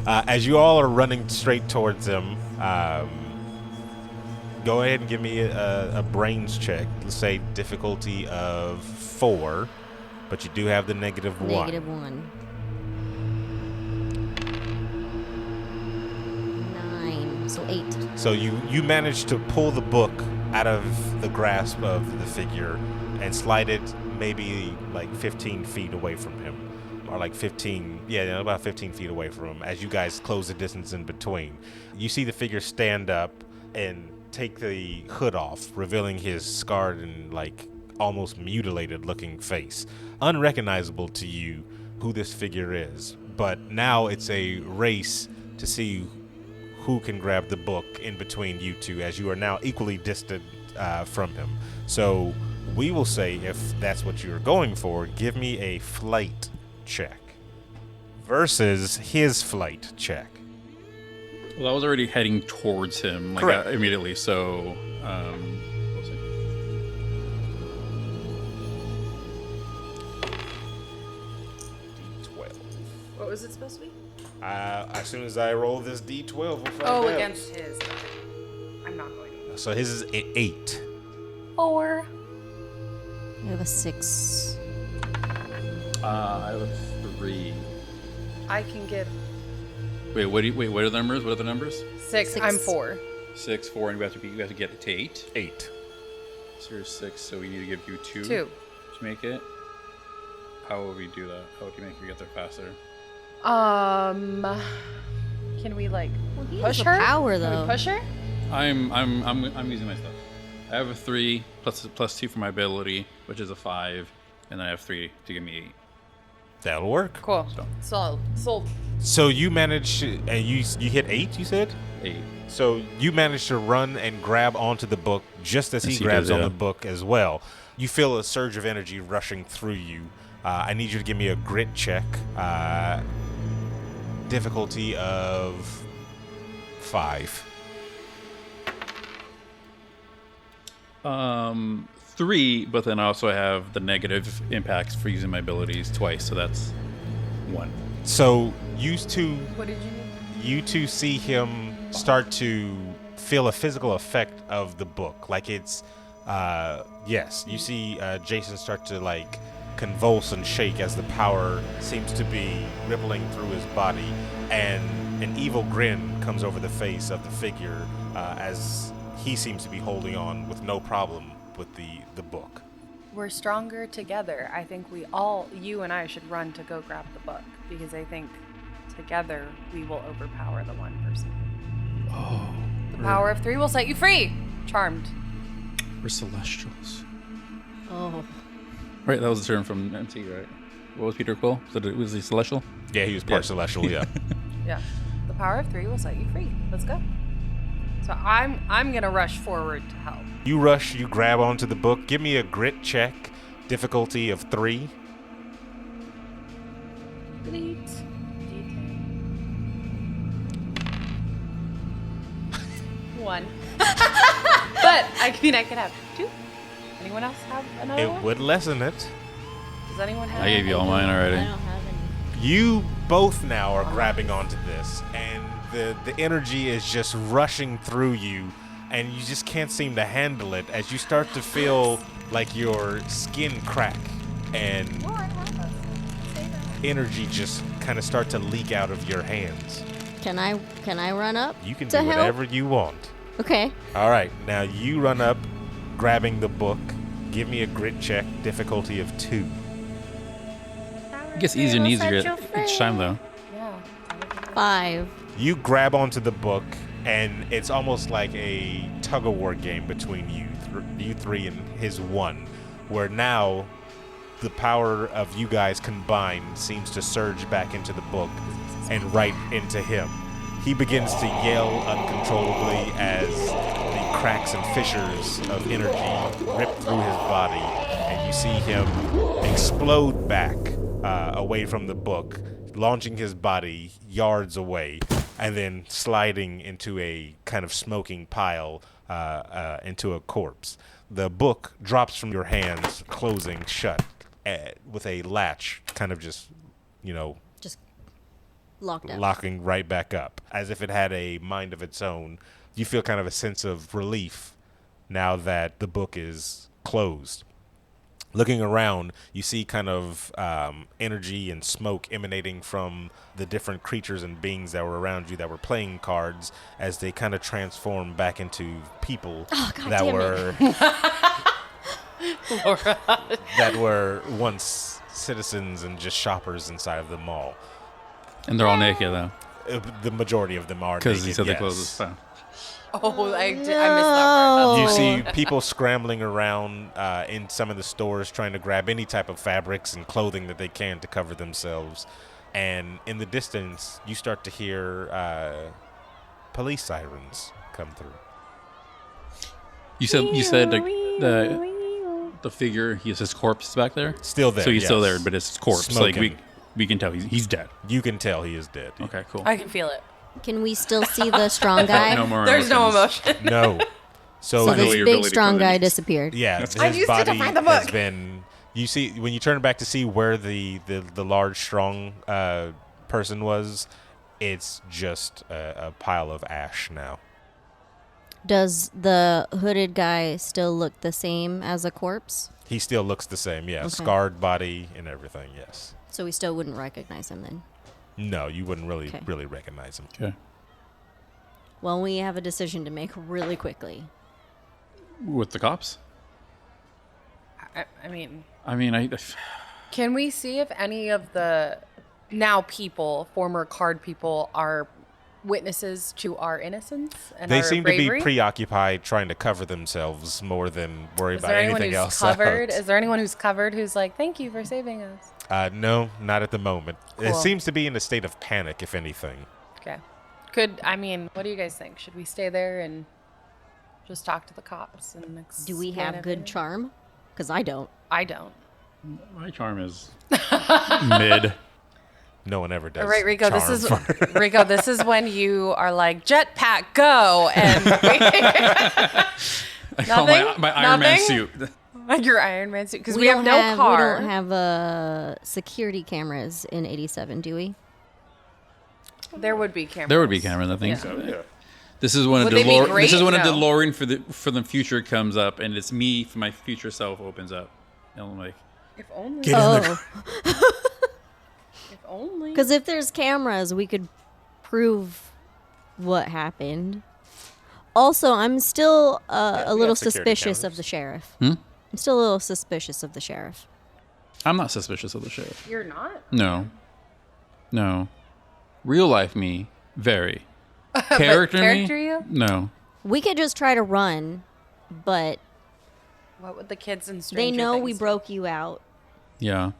As you all are running straight towards him, go ahead and give me a brains check. Let's say difficulty of 4, but you do have the -1. -1. 9, so 8. So you managed to pull the book out of the grasp of the figure and slide it maybe like 15 feet away from him. Or like 15, about 15 feet away from him as you guys close the distance in between. You see the figure stand up and take the hood off, revealing his scarred and like almost mutilated looking face. Unrecognizable to you who this figure is, but now it's a race to see who can grab the book in between you two, as you are now equally distant from him. So we will say, if that's what you're going for, give me a flight check versus his flight check. Well, I was already heading towards him like Correct. immediately. So, we'll see. D12. What was it supposed to be? As soon as I roll this D12, we'll find Oh, out. against his. I'm not going to. So his is 8. 4. I have a 6. I have a 3. I can get Wait, what are the numbers? What are the numbers? 6. 6. I'm 4. 6, 4, and we have to get to 8. 8. So you're 6, so we need to give you 2. 2. To make it. How will we do that? How would you make her get there faster? Can we like He push has her? the power, Can though. we push her? I'm using my stuff. I have a 3 plus 2 for my ability, which is a 5, and then I have 3 to give me 8. That'll work. Cool. Sold. So you managed, and you hit 8, you said? 8. So you managed to run and grab onto the book just as he Yes, he grabs does, on yeah. the book as well. You feel a surge of energy rushing through you. I need you to give me a grit check. Difficulty of 5. 3, but then I also have the negative impacts for using my abilities twice, so that's 1. So you two What did you need? you two see him start to feel a physical effect of the book. Like it's, yes, you see Jason start to like convulse and shake as the power seems to be rippling through his body, and an evil grin comes over the face of the figure as he seems to be holding on with no problem with the book. We're stronger together. I think we all, you and I, should run to go grab the book, because I think together we will overpower the one person. Oh. The power of 3 will set you free. Charmed. We're celestials. Oh. Right, that was the term from MT, right? What was Peter Quill? Was he celestial? Yeah, he was part celestial. Yeah. Yeah. The power of 3 will set you free. Let's go. So I'm gonna rush forward to help. You rush. You grab onto the book. Give me a grit check, difficulty of 3. Great. One. But I mean, I could have 2. Anyone else have another It one? would lessen it. Does anyone have? I gave you all mine I already. don't have any. You both now are grabbing onto this, and the energy is just rushing through you, and you just can't seem to handle it as you start to feel like your skin crack and energy just kind of start to leak out of your hands. Can I run up? You can to do help? whatever you want. Okay. All right, now you run up, grabbing the book. Give me a grit check, difficulty of 2. It gets easier and easier each time, though. Yeah. 5. You grab onto the book, and it's almost like a tug-of-war game between you three and his 1, where now the power of you guys combined seems to surge back into the book and right into him. He begins to yell uncontrollably as the cracks and fissures of energy rip through his body, and you see him explode back away from the book, launching his body yards away, and then sliding into a kind of smoking pile into a corpse. The book drops from your hands, closing shut with a latch kind of just, Just locked up. locking right back up as if it had a mind of its own. You feel kind of a sense of relief now that the book is closed. Looking around, you see kind of energy and smoke emanating from the different creatures and beings that were around you that were playing cards as they kind of transform back into people that were once citizens and just shoppers inside of the mall. And they're all naked, though. The majority of them are Because naked, he said they yes. closed this time. Oh, I missed that part. You That's see people scrambling around in some of the stores trying to grab any type of fabrics and clothing that they can to cover themselves. And in the distance, you start to hear police sirens come through. You said the figure, his corpse is back there? Still there, So he's still yes. there, but it's corpse. Smoking. Like we can tell he's dead. You can tell he is dead. Okay, cool. I can feel it. Can we still see the strong guy? No more There's no emotions. emotion. No. So So Finally, this your big ability to strong cover guy these. disappeared. yeah, I his used it to body find the has book. been. You see when you turn back to see where the large strong person was. It's just a pile of ash now. Does the hooded guy still look the same as a corpse? He still looks the same, yeah. Okay. Scarred body and everything, yes. So we still wouldn't recognize him then. No, you wouldn't Okay. really recognize him. Okay. Well, we have a decision to make really quickly. With the cops? I mean, I can we see if any of the now people, former card people, are witnesses to our innocence and They our seem bravery? to be preoccupied trying to cover themselves more than worry Is about there anyone anything who's else. covered? else. Is there anyone who's covered who's like, thank you for saving us? No, not at the moment. It Cool. seems to be in a state of panic, if anything. Okay. What do you guys think? Should we stay there and just talk to the cops? And Do we explain have good everything? charm? Because I don't. I don't. my charm is mid. No one ever does. All right, Rico. This charm is for- Rico. This is when you are like jetpack go and I call my Iron Man Nothing? suit. Your Iron Man suit. Because we have no car. We don't have security cameras in 87, do we? There would be cameras. There would be cameras, I think. Yeah. Yeah. This is when Would they be a great? This is when a No. DeLorean for the future comes up, and it's me for my future self opens up, and I'm like, If only. Get in the If only. Because if there's cameras, we could prove what happened. Also, I'm still a we little have security suspicious of cameras. the sheriff. Hmm? I'm still a little suspicious of the sheriff. I'm not suspicious of the sheriff. You're not? No. Real life me, very. Character me, character you? no. We could just try to run, but What would the kids in Stranger they know Things we do? broke you out. Yeah.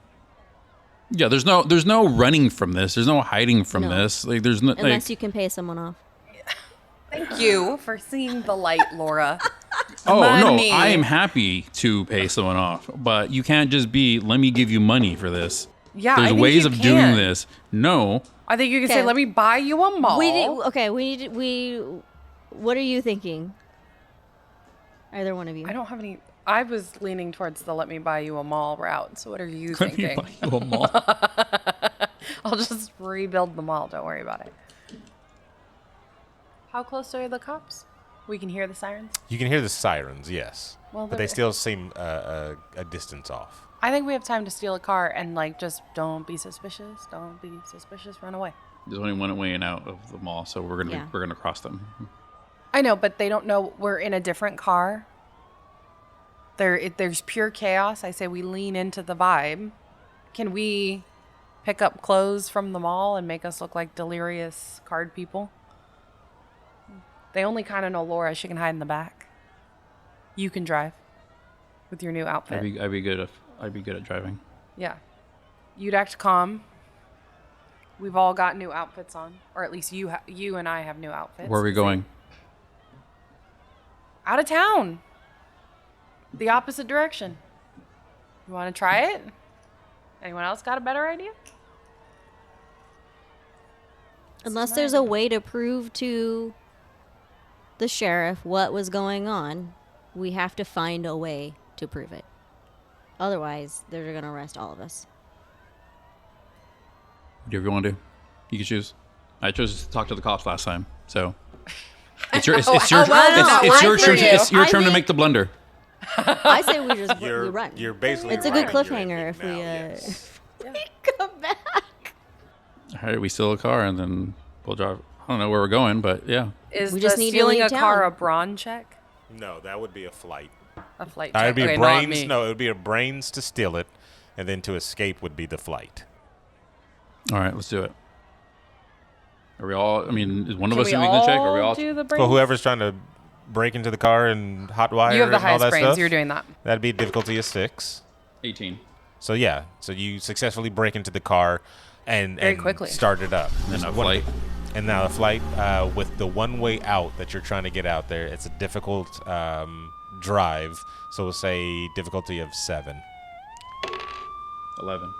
Yeah, there's no running from this. There's no hiding from No. this. Like there's no Unless like, you can pay someone off. Thank you for seeing the light, Laura. oh money. no, I am happy to pay someone off, but you can't just be let me give you money for this. Yeah, There's I think ways you of can. doing this. No. I think you can say, Okay. "Let me buy you a mall." What are you thinking? Either one of you. I don't have any. I was leaning towards the "let me buy you a mall" route. So what are you Let me thinking? buy you a mall. I'll just rebuild the mall. Don't worry about it. How close are the cops? We can hear the sirens. You can hear the sirens, yes, Well, but they they're- still seem a distance off. I think we have time to steal a car and just don't be suspicious. Don't be suspicious. Run away. There's only one way in out of the mall, so we're Yeah. gonna cross them. I know, but they don't know we're in a different car. There's pure chaos. I say we lean into the vibe. Can we pick up clothes from the mall and make us look like delirious card people? They only kind of know Laura. She can hide in the back. You can drive with your new outfit. I'd be good at driving. Yeah. You'd act calm. We've all got new outfits on, or at least you and I have new outfits. Where are we going? Out of town. The opposite direction. You want to try it? Anyone else got a better idea? Unless there's a way to prove to the sheriff what was going on, we have to find a way to prove it. Otherwise, they're going to arrest all of us. Whatever you want to do, you can choose. I chose to talk to the cops last time, so it's your well, that your worked turn. for you. It's your I turn to think- make the blunder. I say we just we You're run. you're basically It's a good running. You're cliffhanger ending if we, now, yes. come back. All right, we steal a car and then we'll drive. I don't know where we're going, but yeah. Is We the just need to stealing leave a car town. a brawn check? No, that would be a flight. A flight It check? would be Okay, a not brains. me. No, it would be a brains to steal it, and then to escape would be the flight. All right, let's do it. Are we all? I mean, is one of Can us we doing the check? Or are we all all? do the brains? Well, whoever's trying to break into the car and hotwire You have the and all highest that brains. stuff, You're doing that. that'd be difficulty of 6. 18. So yeah, so you successfully break into the car and Very quickly. start it up. And a One- flight. And now a flight with the one way out that you're trying to get out there. It's a difficult drive, so we'll say difficulty of 7. 11.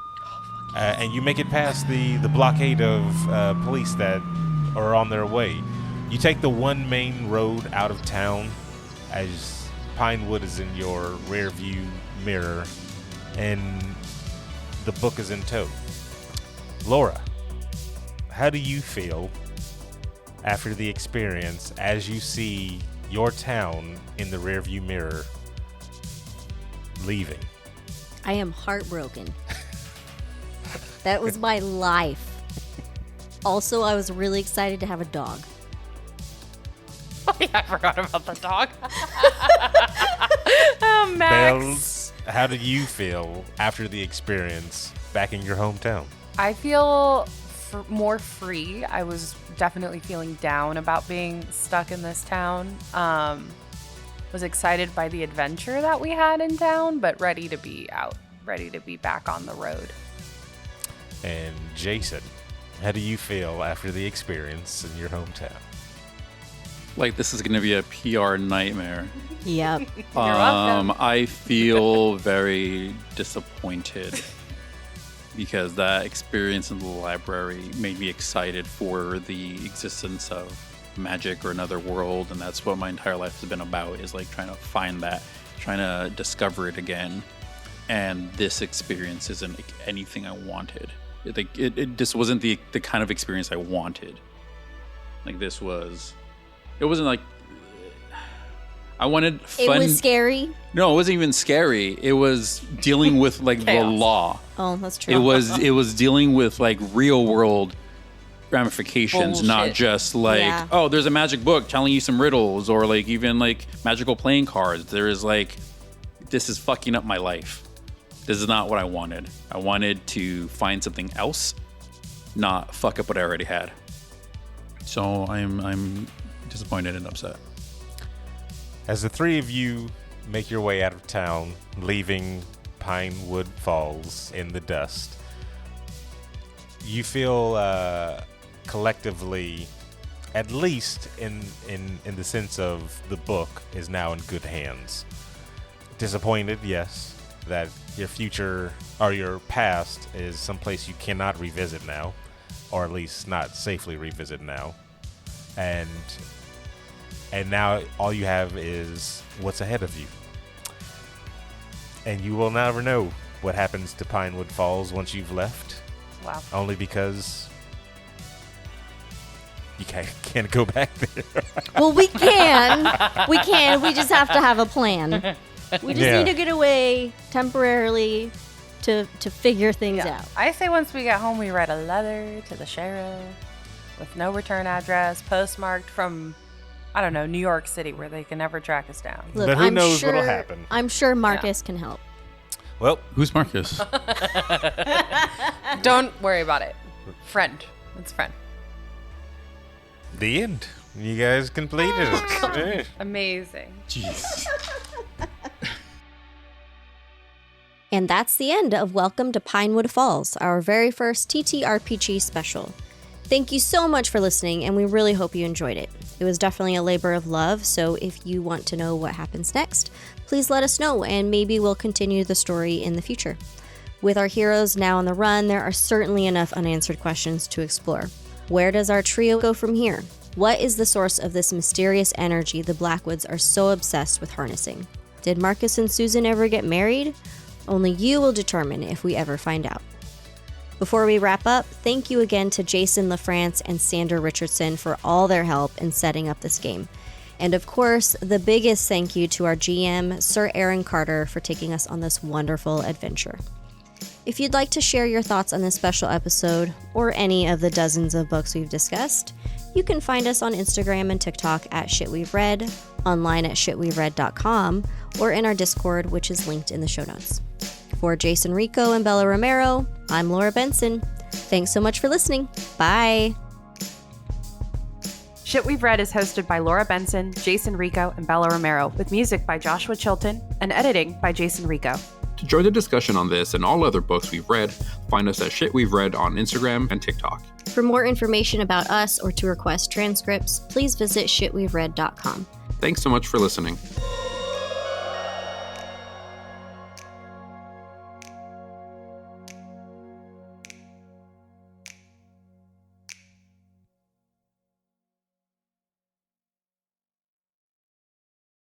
And you make it past the blockade of police that are on their way. You take the one main road out of town as Pinewood is in your rear view mirror and the book is in tow. Laura, how do you feel after the experience as you see your town in the rear view mirror leaving? I am heartbroken. That was my life. Also, I was really excited to have a dog. Oh, yeah, I forgot about the dog. Oh, Max. Bellz, how do you feel after the experience back in your hometown? I feel more free. I was definitely feeling down about being stuck in this town. Was excited by the adventure that we had in town, but ready to be out, ready to be back on the road. And Jason, how do you feel after the experience in your hometown? Like this is going to be a PR nightmare. Yep. welcome. I feel very disappointed because that experience in the library made me excited for the existence of magic or another world, and that's what my entire life has been about, is like trying to find that trying to discover it again. And this experience isn't like anything I wanted. It just wasn't the kind of experience I wanted. Like it wasn't like, I wanted fun. It was scary. No, it wasn't even scary. It was dealing with like the law. Oh, that's true. It was dealing with like real world ramifications, Bullshit. not just like, oh, there's a magic book telling you some riddles, or like even like magical playing cards. There is like, this is fucking up my life. This is not what I wanted. I wanted to find something else, not fuck up what I already had. So I'm disappointed and upset. As the three of you make your way out of town, leaving Pinewood Falls in the dust, you feel collectively, at least in the sense of the book, is now in good hands. Disappointed, yes, that your future or your past is someplace you cannot revisit now, or at least not safely revisit now. And now all you have is what's ahead of you. And you will never know what happens to Pinewood Falls once you've left. Wow. Only because you can't go back there. Well, we can. We can. We just have to have a plan. We just need to get away temporarily to figure things out. I say once we get home, we write a letter to the sheriff with no return address, postmarked from, I don't know, New York City, where they can never track us down. Look, But who I'm knows sure, what'll happen. I'm sure Marcus can help. Well, Who's Marcus? Don't worry about it. Friend. It's friend. the end. You guys completed it. Amazing. Jeez. And that's the end of Welcome to Pinewood Falls, our very first TTRPG special. Thank you so much for listening, and we really hope you enjoyed it. It was definitely a labor of love, so if you want to know what happens next, please let us know, and maybe we'll continue the story in the future. With our heroes now on the run, there are certainly enough unanswered questions to explore. Where does our trio go from here? What is the source of this mysterious energy the Blackwoods are so obsessed with harnessing? Did Marcus and Susan ever get married? Only you will determine if we ever find out. Before we wrap up, thank you again to Jason LaFrance and Sander Richardson for all their help in setting up this game. And of course, the biggest thank you to our GM, Sir Aaron Carter, for taking us on this wonderful adventure. If you'd like to share your thoughts on this special episode, or any of the dozens of books we've discussed, you can find us on Instagram and TikTok at shitwe'veread, online at shitwe'veread.com, or in our Discord, which is linked in the show notes. For Jason Rico and Bella Romero, I'm Laura Benson. Thanks so much for listening. Bye. Shit We've Read is hosted by Laura Benson, Jason Rico, and Bella Romero, with music by Joshua Chilton and editing by Jason Rico. To join the discussion on this and all other books we've read, find us at Shit We've Read on Instagram and TikTok. For more information about us or to request transcripts, please visit shitwe'veread.com. Thanks so much for listening.